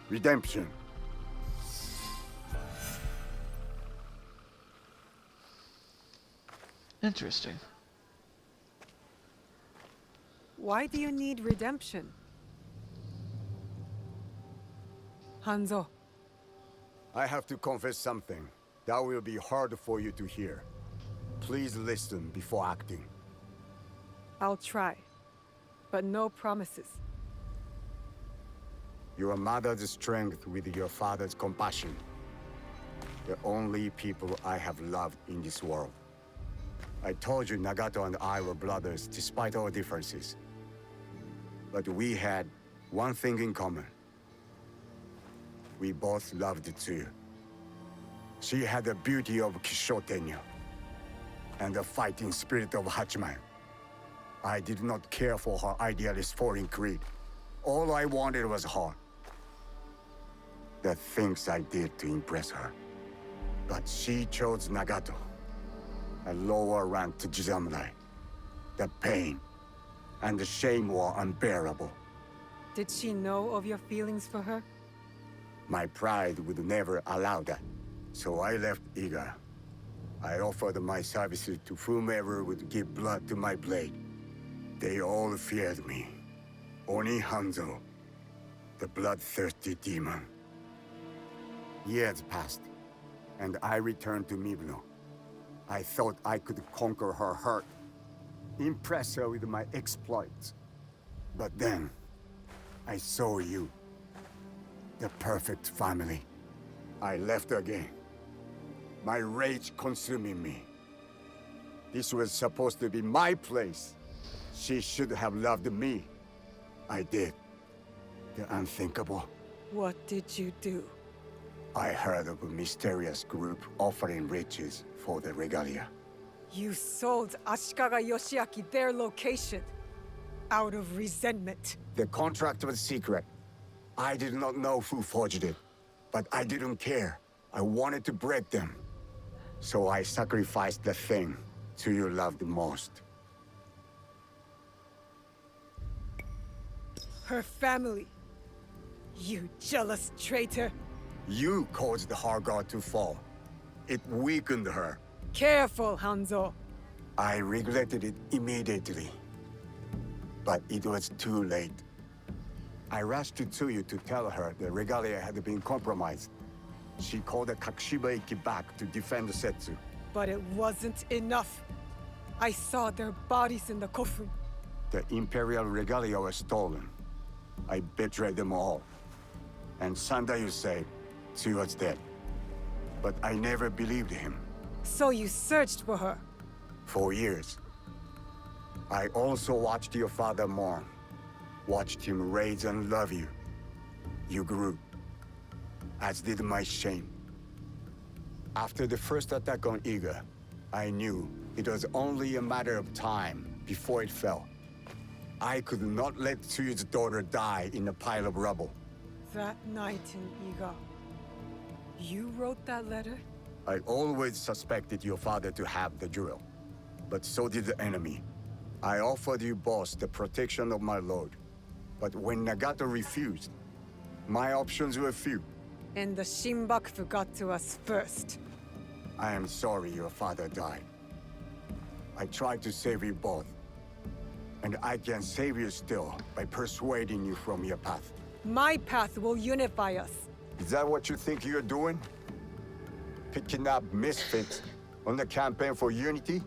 Redemption. Interesting. Why do you need redemption? Hanzo. I have to confess something that will be hard for you to hear. Please listen before acting. I'll try, but no promises. Your mother's strength with your father's compassion. The only people I have loved in this world. I told you Nagato and I were brothers despite our differences. But we had one thing in common. We both loved Tsuyu. She had the beauty of Kishotenyo and the fighting spirit of Hachiman. I did not care for her idealist foreign creed. All I wanted was her. The things I did to impress her. But she chose Nagato, a lower rank to Jisamurai. The pain and the shame were unbearable. Did she know of your feelings for her? My pride would never allow that, so I left Iga. I offered my services to whomever would give blood to my blade. They all feared me. Oni Hanzo, the bloodthirsty demon. Years passed, and I returned to Mibno. I thought I could conquer her hurt, impress her with my exploits. But then, I saw you. The perfect family. I left again. My rage consuming me. This was supposed to be my place. She should have loved me. I did. The unthinkable. What did you do? I heard of a mysterious group offering riches for the regalia. You sold Ashikaga Yoshiaki their location. Out of resentment. The contract was secret. I did not know who forged it. But I didn't care. I wanted to break them. So I sacrificed the thing Tsuyu loved most. Her family. You jealous traitor. You caused her guard to fall. It weakened her. Careful, Hanzo. I regretted it immediately. But it was too late. I rushed to Tsuyu to tell her the regalia had been compromised. She called the Kakushiba-iki back to defend Setsu. But it wasn't enough. I saw their bodies in the kofun. The Imperial regalia was stolen. I betrayed them all. And Sandayu said Tsuyu was dead. But I never believed him. So you searched for her? For years. I also watched your father mourn. Watched him raise and love you. You grew. As did my shame. After the first attack on Iga, I knew it was only a matter of time before it fell. I could not let Tsuyu's daughter die in a pile of rubble. That night in Iga, you wrote that letter? I always suspected your father to have the jewel, but so did the enemy. I offered you both the protection of my lord, but when Nagato refused, my options were few. And the Shinbakufu got to us first. I am sorry your father died. I tried to save you both, and I can save you still by persuading you from your path. My path will unify us. Is that what you think you're doing? Picking up misfits on the campaign for unity?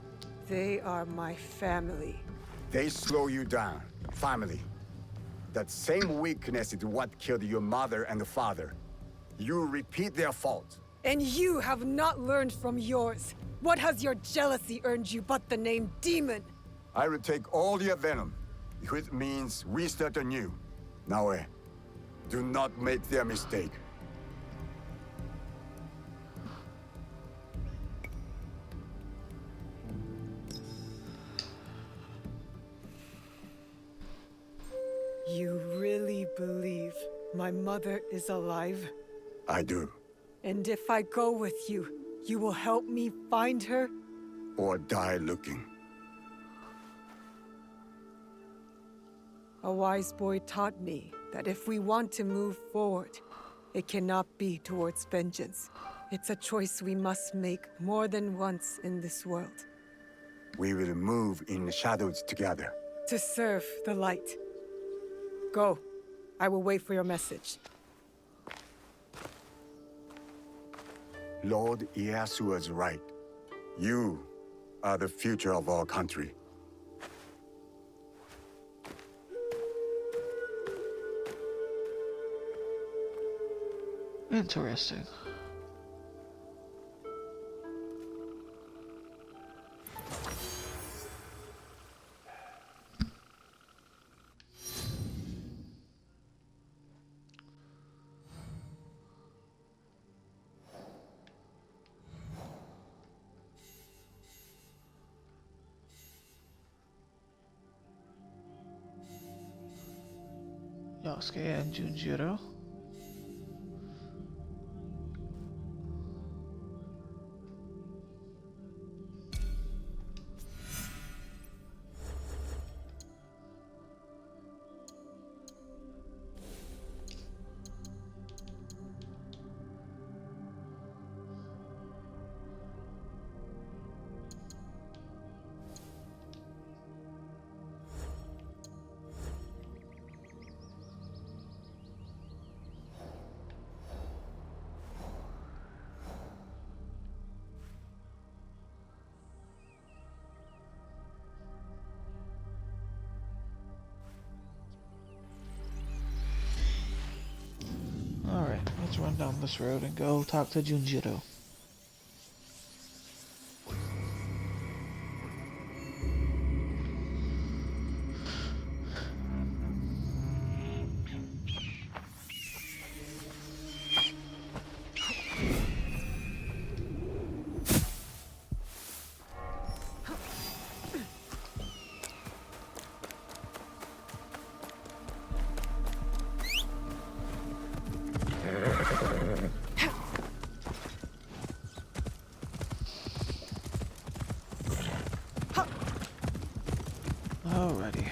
They are my family. They slow you down. Family. That same weakness is what killed your mother and father. You repeat their faults. And you have not learned from yours. What has your jealousy earned you but the name Demon? I will take all your venom, if it means restart anew. Naoe, do not make their mistake. You really believe my mother is alive? I do. And if I go with you, you will help me find her? Or die looking. A wise boy taught me that if we want to move forward, it cannot be towards vengeance. It's a choice we must make more than once in this world. We will move in the shadows together. To serve the light. Go. I will wait for your message. Lord Ieyasu was right. You are the future of our country. Interesting. Yosuke and Junjiro. Alright, let's run down this road and go talk to Junjiro. Alrighty.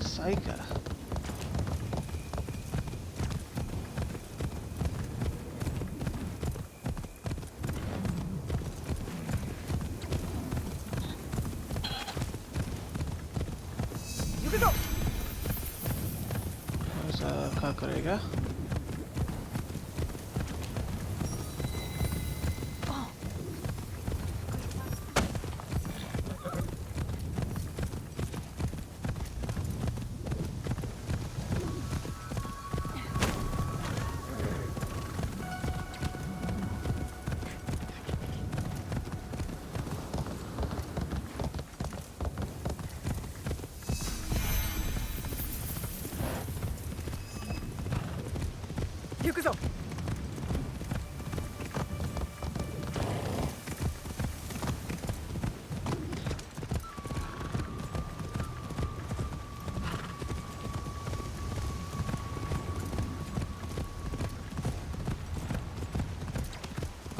Saika. There's a Kakarega. Yukuzo!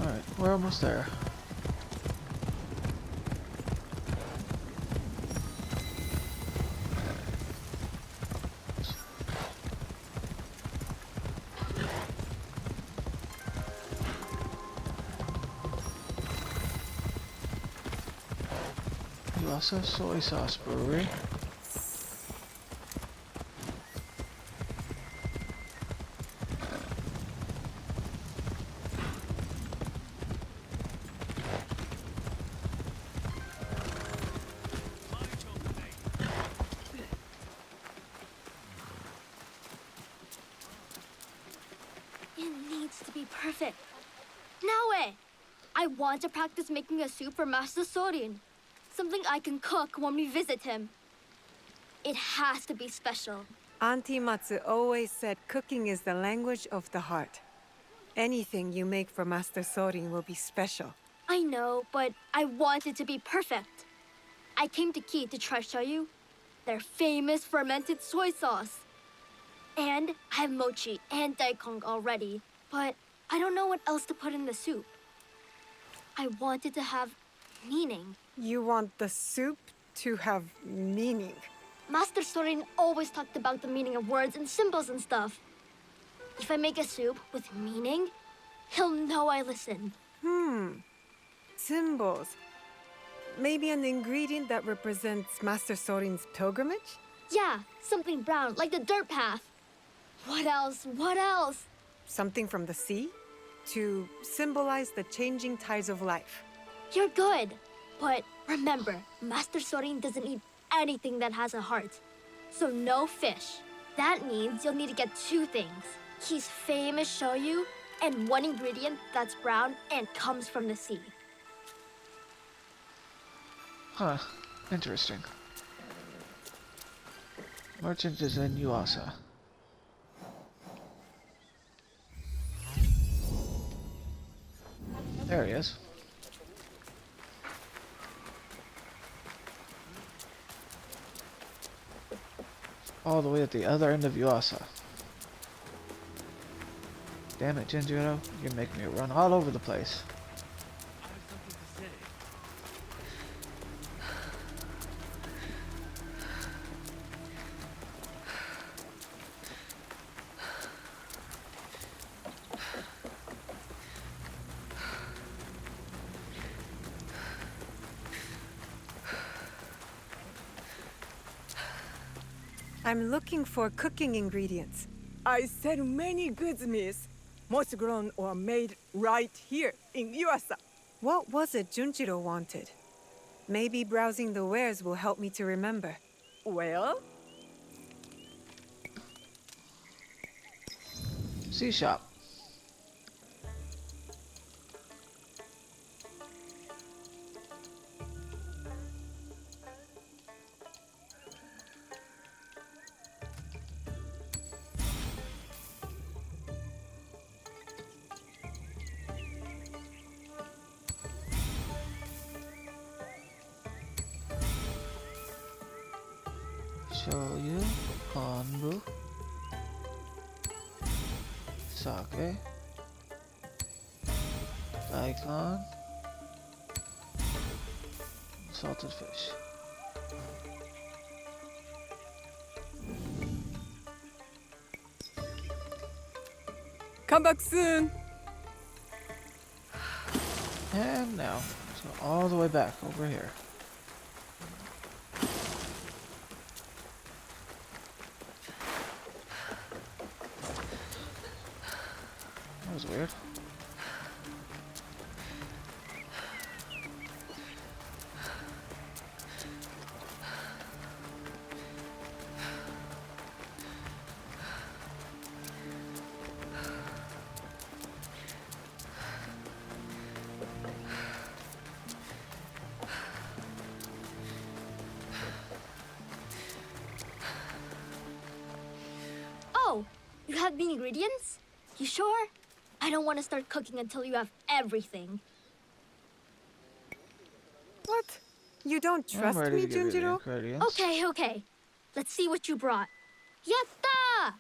Alright, we're almost there. Yuasa Soy Sauce Brewery. It needs to be perfect. Naoe! I want to practice making a soup for Master Sorin. Something I can cook when we visit him. It has to be special. Auntie Matsu always said cooking is the language of the heart. Anything you make for Master Sorin will be special. I know, but I want it to be perfect. I came to Ki to try shoyu, their famous fermented soy sauce. And I have mochi and daikon already, but I don't know what else to put in the soup. I want it to have meaning. You want the soup to have meaning. Master Sorin always talked about the meaning of words and symbols and stuff. If I make a soup with meaning, he'll know I listen. Symbols. Maybe an ingredient that represents Master Sorin's pilgrimage? Yeah, something brown, like the dirt path. What else? What else? Something from the sea? To symbolize the changing tides of life. You're good. But remember, Master Sorin doesn't eat anything that has a heart. So no fish. That means you'll need to get two things. He's famous shoyu and one ingredient that's brown and comes from the sea. Huh. Interesting. Merchant is in Yuasa. There he is. All the way at the other end of Yuasa. Damn it, Jinjuro. You're making me run all over the place. I'm looking for cooking ingredients. I sell many goods, miss. Most grown or made right here in Yuasa. What was it Junjiro wanted? Maybe browsing the wares will help me to remember. Well? C shop. Shoyu, konbu, sake, daikon, salted fish. Come back soon. And now, so all the way back over here. That was weird. Oh, you have the ingredients? You sure? I don't want to start cooking until you have everything. What? You don't trust me, Junjiro? Okay. Let's see what you brought. Yatta!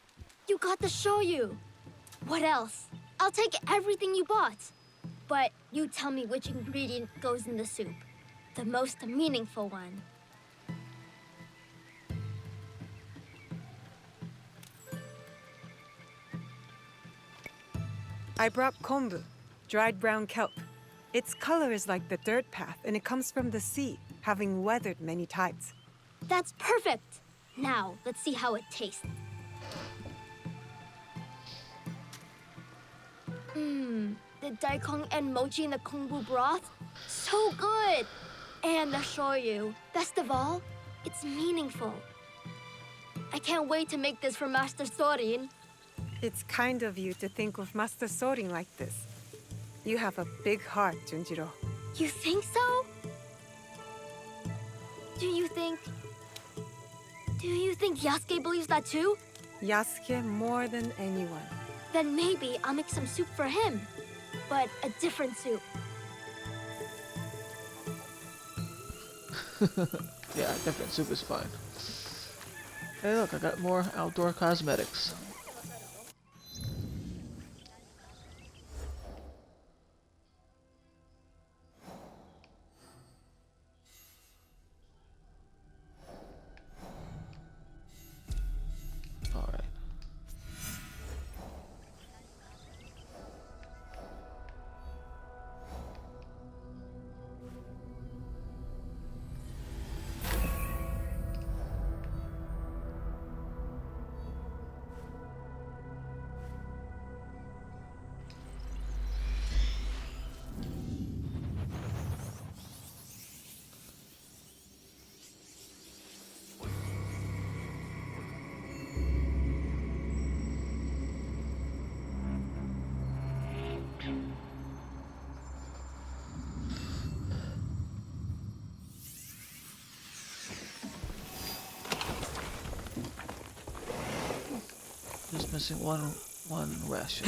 You got the shoyu. What else? I'll take everything you bought. But you tell me which ingredient goes in the soup. The most meaningful one. I brought kombu, dried brown kelp. Its color is like the dirt path, and it comes from the sea, having weathered many tides. That's perfect. Now, let's see how it tastes. The daikon and mochi in the kombu broth? So good! And the shoyu. Best of all, it's meaningful. I can't wait to make this for Master Sorin. It's kind of you to think of Master Sorin like this. You have a big heart, Junjiro. You think so? Do you think Yasuke believes that too? Yasuke more than anyone. Then maybe I'll make some soup for him. But a different soup. Yeah, different soup is fine. Hey look, I got more outdoor cosmetics. Alright. missing one ration.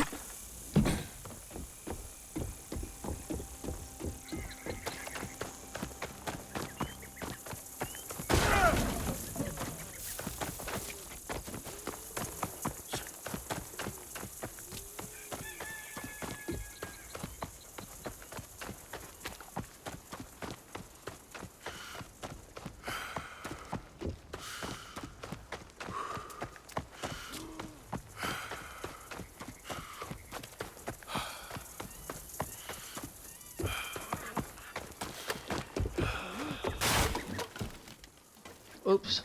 Oops.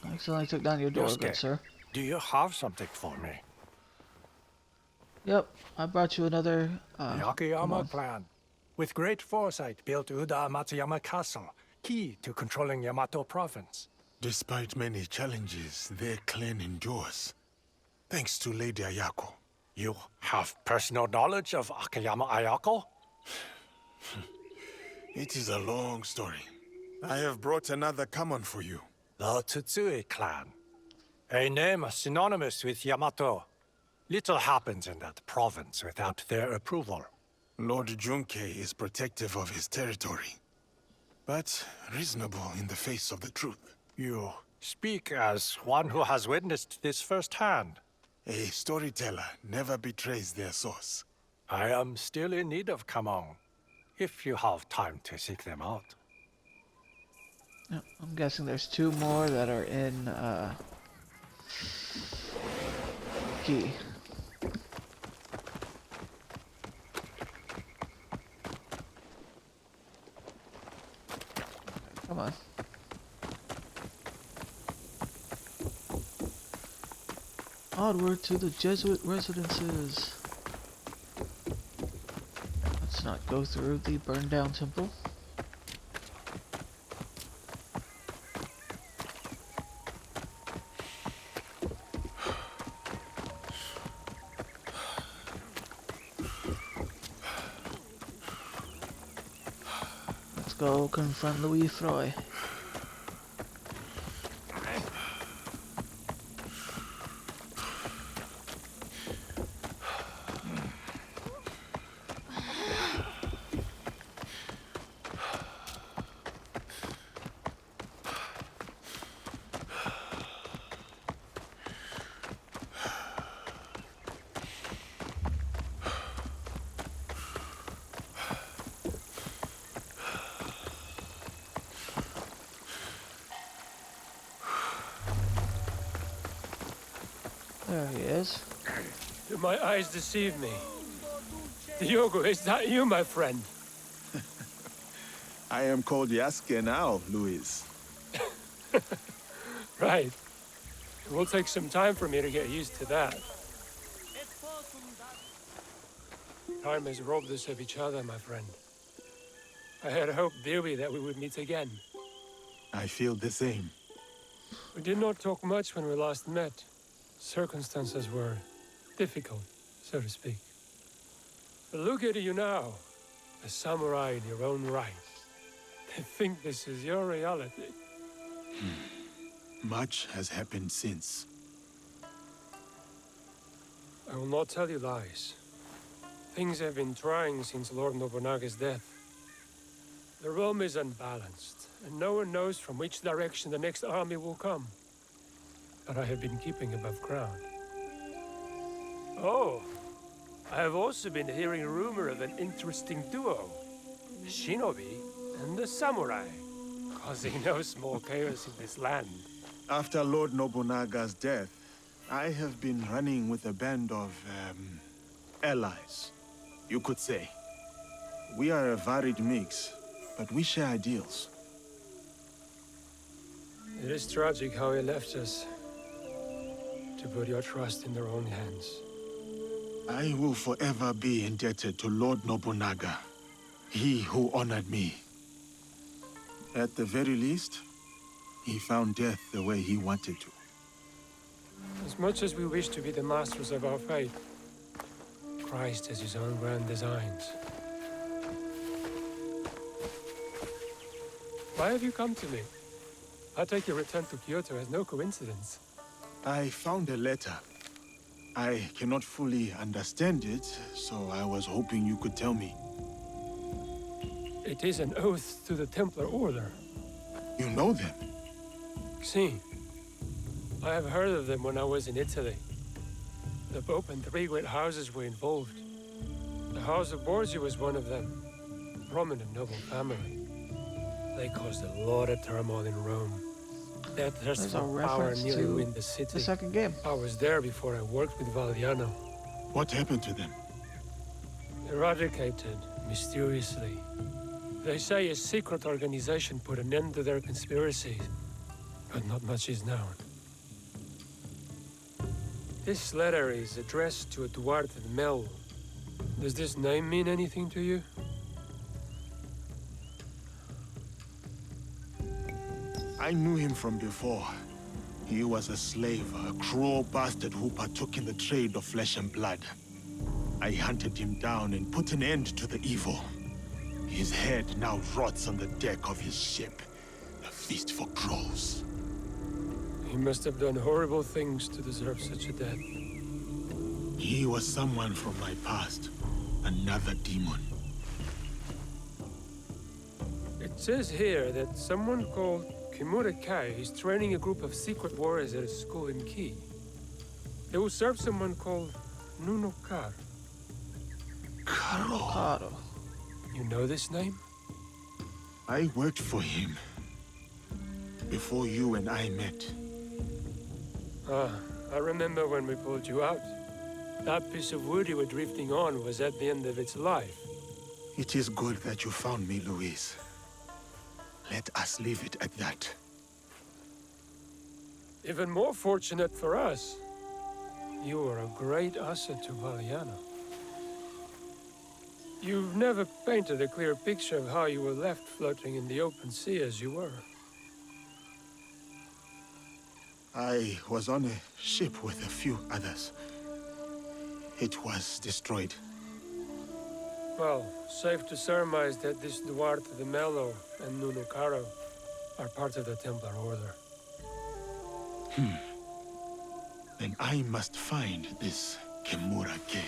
I accidentally took down your door, good sir. Do you have something for me? Yep, I brought you another, Yakiyama clan. With great foresight, built Uda Matsuyama Castle, key to controlling Yamato province. Despite many challenges, their clan endures. Thanks to Lady Ayako. You have personal knowledge of Akiyama Ayako? It is a long story. I have brought another common for you. The Tsutsui clan. A name synonymous with Yamato. Little happens in that province without their approval. Lord Junkei is protective of his territory, but reasonable in the face of the truth. You speak as one who has witnessed this firsthand. A storyteller never betrays their source. I am still in need of Kamon, if you have time to seek them out. Yep, I'm guessing there's two more that are in, key. Come on. Onward to the Jesuit residences. Let's not go through the burned down temple. Let's go confront Louis Froy. There he is. Do my eyes deceive me? Diogo, is that you, my friend? I am called Yasuke now, Luis. Right. It will take some time for me to get used to that. Time has robbed us of each other, my friend. I had hoped dearly that we would meet again. I feel the same. We did not talk much when we last met. Circumstances were difficult, so to speak. But look at you now, a samurai in your own right. To think this is your reality. Much has happened since. I will not tell you lies. Things have been trying since Lord Nobunaga's death. The realm is unbalanced, and no one knows from which direction the next army will come. But I have been keeping above ground. Oh, I have also been hearing rumor of an interesting duo. A shinobi and a samurai, causing no small chaos in this land. After Lord Nobunaga's death, I have been running with a band of, allies, you could say. We are a varied mix, but we share ideals. It is tragic how he left us. To put your trust in their own hands. I will forever be indebted to Lord Nobunaga, he who honored me. At the very least, he found death the way he wanted to. As much as we wish to be the masters of our fate, Christ has his own grand designs. Why have you come to me? I take your return to Kyoto as no coincidence. I found a letter. I cannot fully understand it, so I was hoping you could tell me. It is an oath to the Templar Order. You know them? Si. I have heard of them when I was in Italy. The Pope and 3 great houses were involved. The House of Borgia was one of them. A prominent noble family. They caused a lot of turmoil in Rome. Their thirst There's a for power reference nearly to ruined the city. the second game. I was there before I worked with Valdiano. What happened to them? Eradicated, mysteriously. They say a secret organization put an end to their conspiracies, but not much is known. This letter is addressed to Duarte de Mel. Does this name mean anything to you? I knew him from before. He was a slave, a cruel bastard who partook in the trade of flesh and blood. I hunted him down and put an end to the evil. His head now rots on the deck of his ship, a feast for crows. He must have done horrible things to deserve such a death. He was someone from my past, another demon. It says here that someone called Kimura Kai is training a group of secret warriors at a school in Ki. They will serve someone called Nuno Kar. Karo. You know this name? I worked for him before you and I met. Ah, I remember when we pulled you out. That piece of wood you were drifting on was at the end of its life. It is good that you found me, Luis. Let us leave it at that. Even more fortunate for us. You were a great asset to Valiano. You've never painted a clear picture of how you were left floating in the open sea as you were. I was on a ship with a few others. It was destroyed. Well, safe to surmise that this Duarte de Melo and Nuno Caro are part of the Templar Order. Then I must find this Kimura Kei.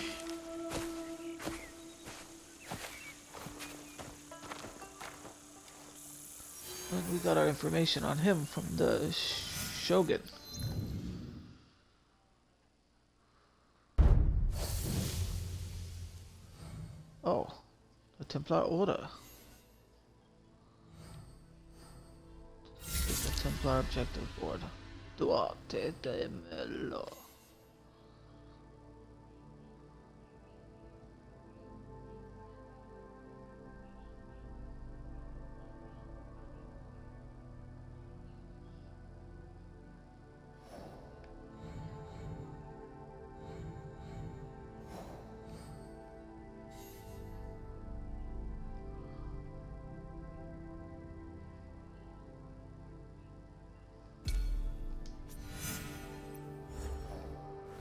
And we got our information on him from the Shogun. Oh, the Templar Order. The Templar Objective Board. Duarte de Melo.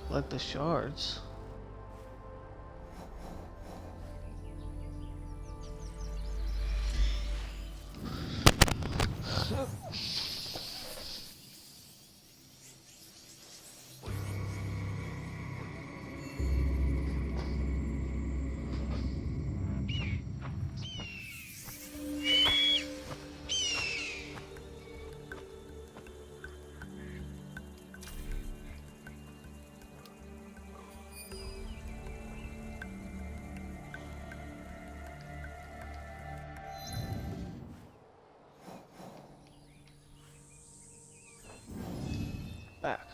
Collect the shards. Back.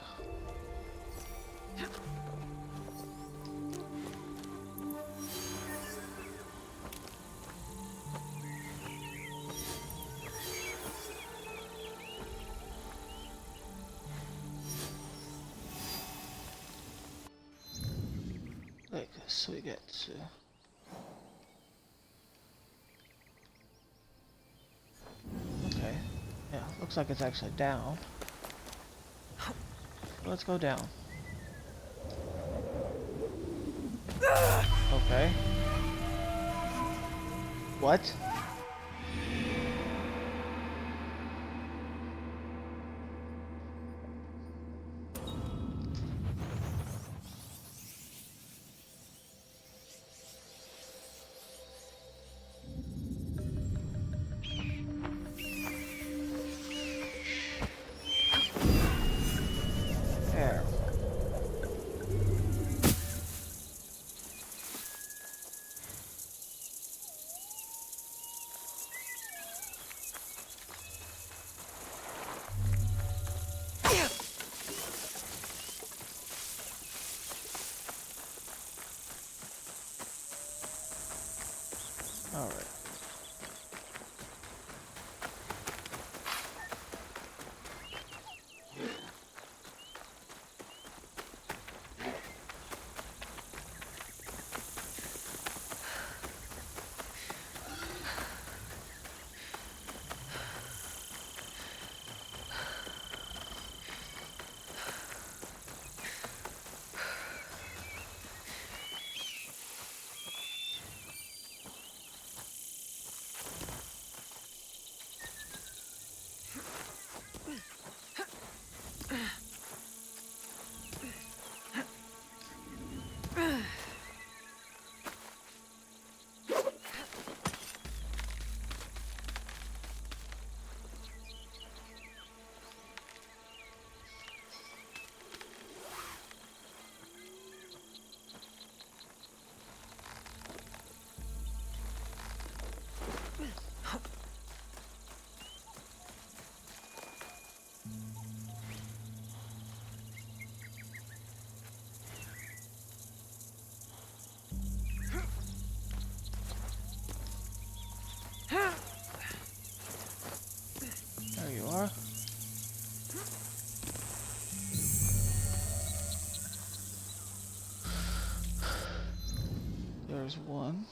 Like, so we get to... Okay. Yeah, looks like it's actually down. Let's go down. Okay. What? All right. There you are. There's one.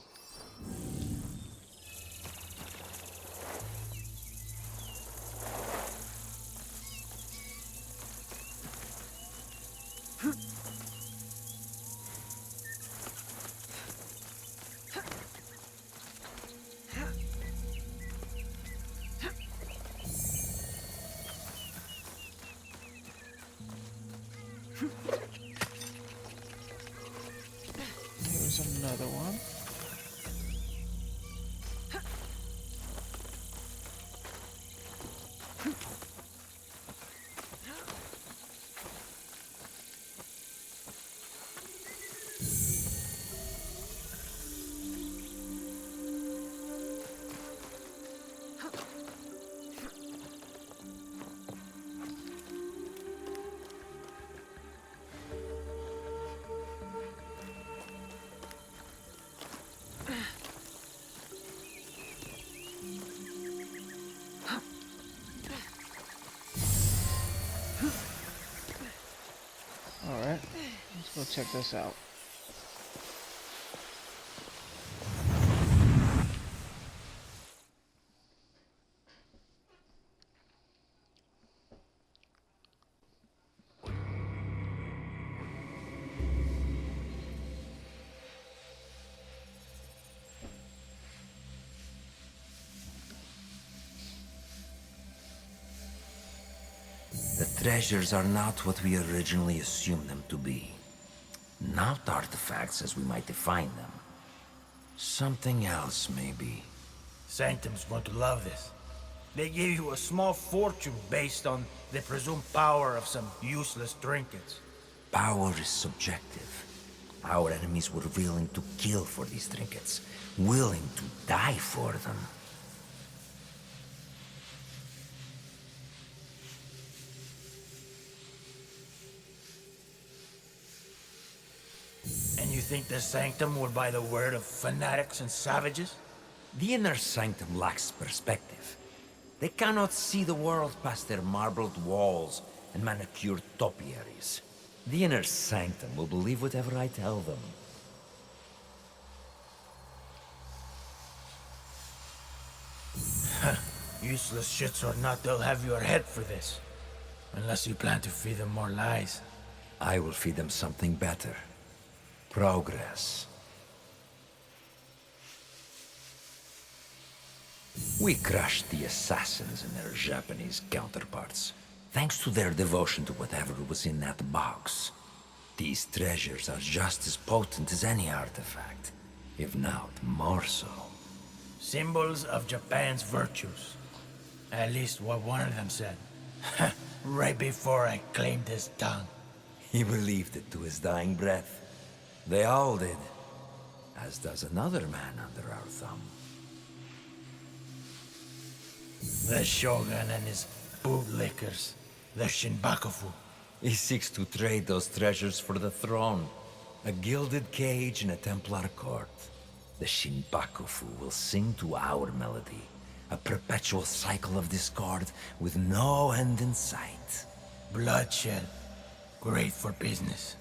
Here's another one. Alright, let's go check this out. The treasures are not what we originally assumed them to be. Not artifacts as we might define them. Something else, maybe. Sanctum's going to love this. They gave you a small fortune based on the presumed power of some useless trinkets. Power is subjective. Our enemies were willing to kill for these trinkets, willing to die for them. And you think the Sanctum would buy the word of fanatics and savages? The inner sanctum lacks perspective. They cannot see the world past their marbled walls and manicured topiaries. The inner sanctum will believe whatever I tell them. Useless shits or not, they'll have your head for this. Unless you plan to feed them more lies. I will feed them something better. Progress. We crushed the assassins and their Japanese counterparts, thanks to their devotion to whatever was in that box. These treasures are just as potent as any artifact, if not more so. Symbols of Japan's virtues. At least what one of them said. Right before I claimed his tongue. He believed it to his dying breath. They all did. As does another man under our thumb. The Shogun and his bootlickers. The Shinbakufu. He seeks to trade those treasures for the throne. A gilded cage in a Templar court. The Shinbakufu will sing to our melody, a perpetual cycle of discord with no end in sight. Bloodshed. Great for business.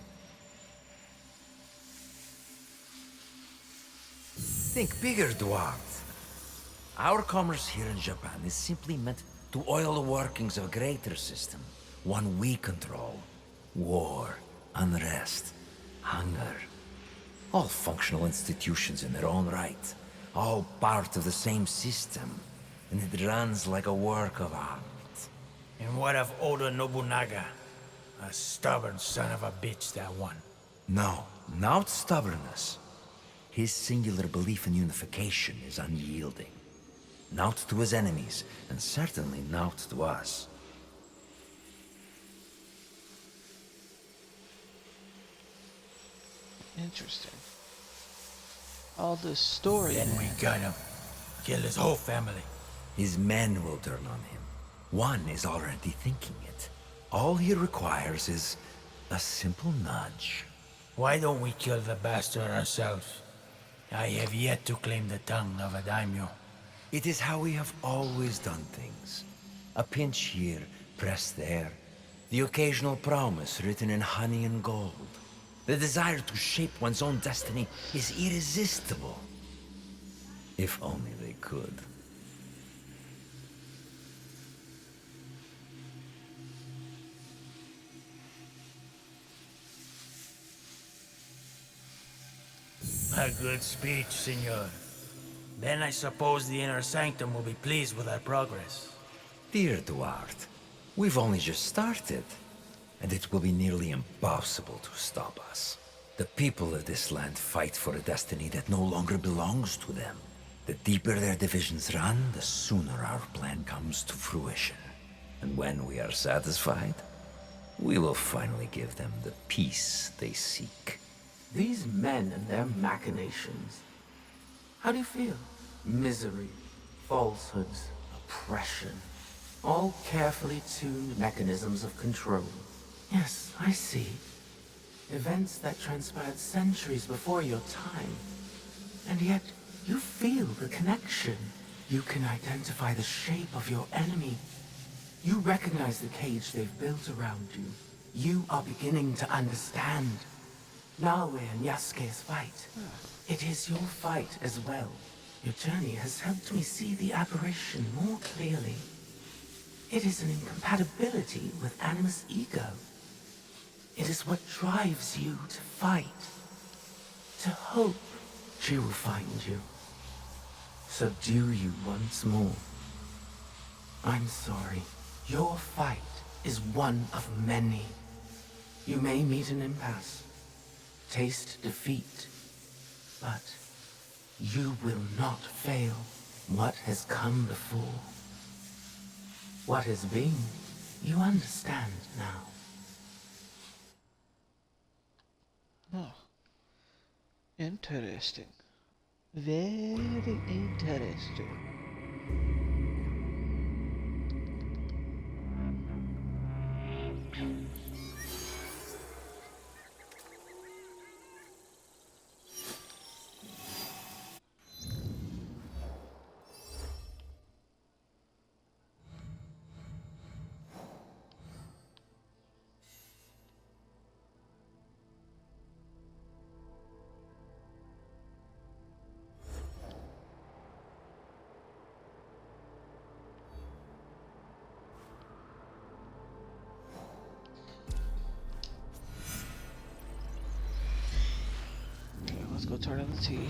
Think bigger, Dwarf. Our commerce here in Japan is simply meant to oil the workings of a greater system, one we control. War, unrest, hunger. All functional institutions in their own right. All part of the same system. And it runs like a work of art. And what of Oda Nobunaga? A stubborn son of a bitch, that one. No, not stubbornness. His singular belief in unification is unyielding. Not to his enemies, and certainly not to us. Interesting. All this story. Then we got him. Kill his whole family. His men will turn on him. One is already thinking it. All he requires is a simple nudge. Why don't we kill the bastard ourselves? I have yet to claim the tongue of a daimyo. It is how we have always done things. A pinch here, press there. The occasional promise written in honey and gold. The desire to shape one's own destiny is irresistible. If only they could. A good speech, senor. Then I suppose the inner sanctum will be pleased with our progress. Dear Duarte, we've only just started. And it will be nearly impossible to stop us. The people of this land fight for a destiny that no longer belongs to them. The deeper their divisions run, the sooner our plan comes to fruition. And when we are satisfied, we will finally give them the peace they seek. These men and their machinations. How do you feel? Misery, falsehoods, oppression. All carefully tuned mechanisms of control. Yes, I see. Events that transpired centuries before your time. And yet, you feel the connection. You can identify the shape of your enemy. You recognize the cage they've built around you. You are beginning to understand. Naoe and Yasuke's fight. It is your fight as well. Your journey has helped me see the aberration more clearly. It is an incompatibility with Animus' ego. It is what drives you to fight, to hope she will find you, subdue you once more. I'm sorry. Your fight is one of many. You may meet an impasse, taste defeat, but you will not fail. What has come before, what has been, you understand now. Oh. Interesting. Very interesting. Let's go turn on the tea.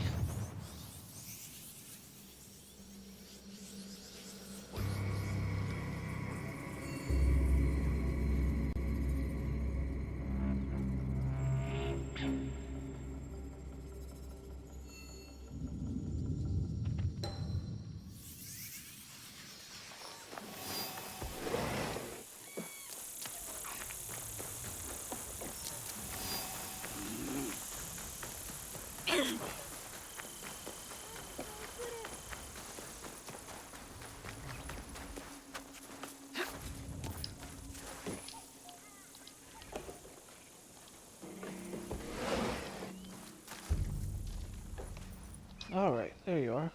Alright, there you are.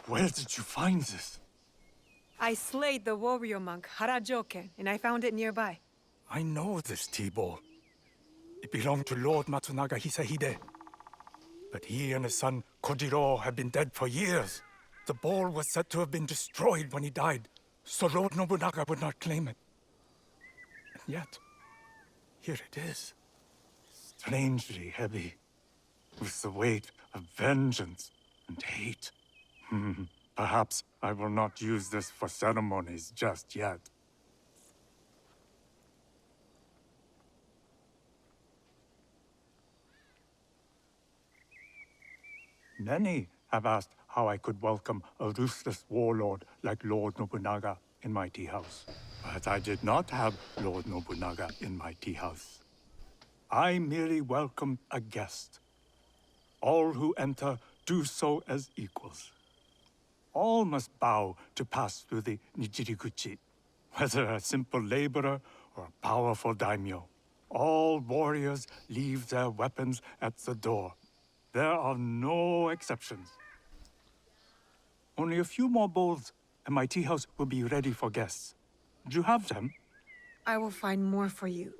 Where did you find this? I slayed the warrior monk Harajoken, and I found it nearby. I know this tea bowl. It belonged to Lord Matsunaga Hisahide. But he and his son Kojiro have been dead for years. The bowl was said to have been destroyed when he died, so Lord Nobunaga would not claim it. And yet, here it is. Strangely heavy, with the weight of vengeance and hate. Perhaps I will not use this for ceremonies just yet. Many have asked how I could welcome a ruthless warlord like Lord Nobunaga in my tea house. But I did not have Lord Nobunaga in my tea house. I merely welcomed a guest. All who enter do so as equals. All must bow to pass through the Nijiriguchi, whether a simple laborer or a powerful daimyo. All warriors leave their weapons at the door. There are no exceptions. Only a few more bowls, and my tea house will be ready for guests. Do you have them? I will find more for you.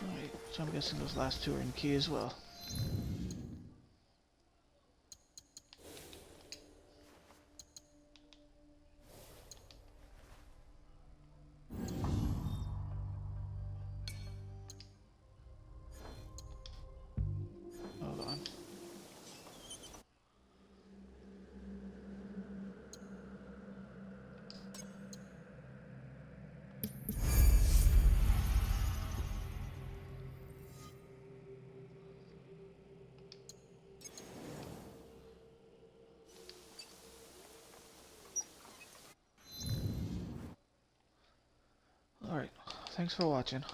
Alright, so I'm guessing those last two are in key as well. Hold on. Alright, thanks for watching.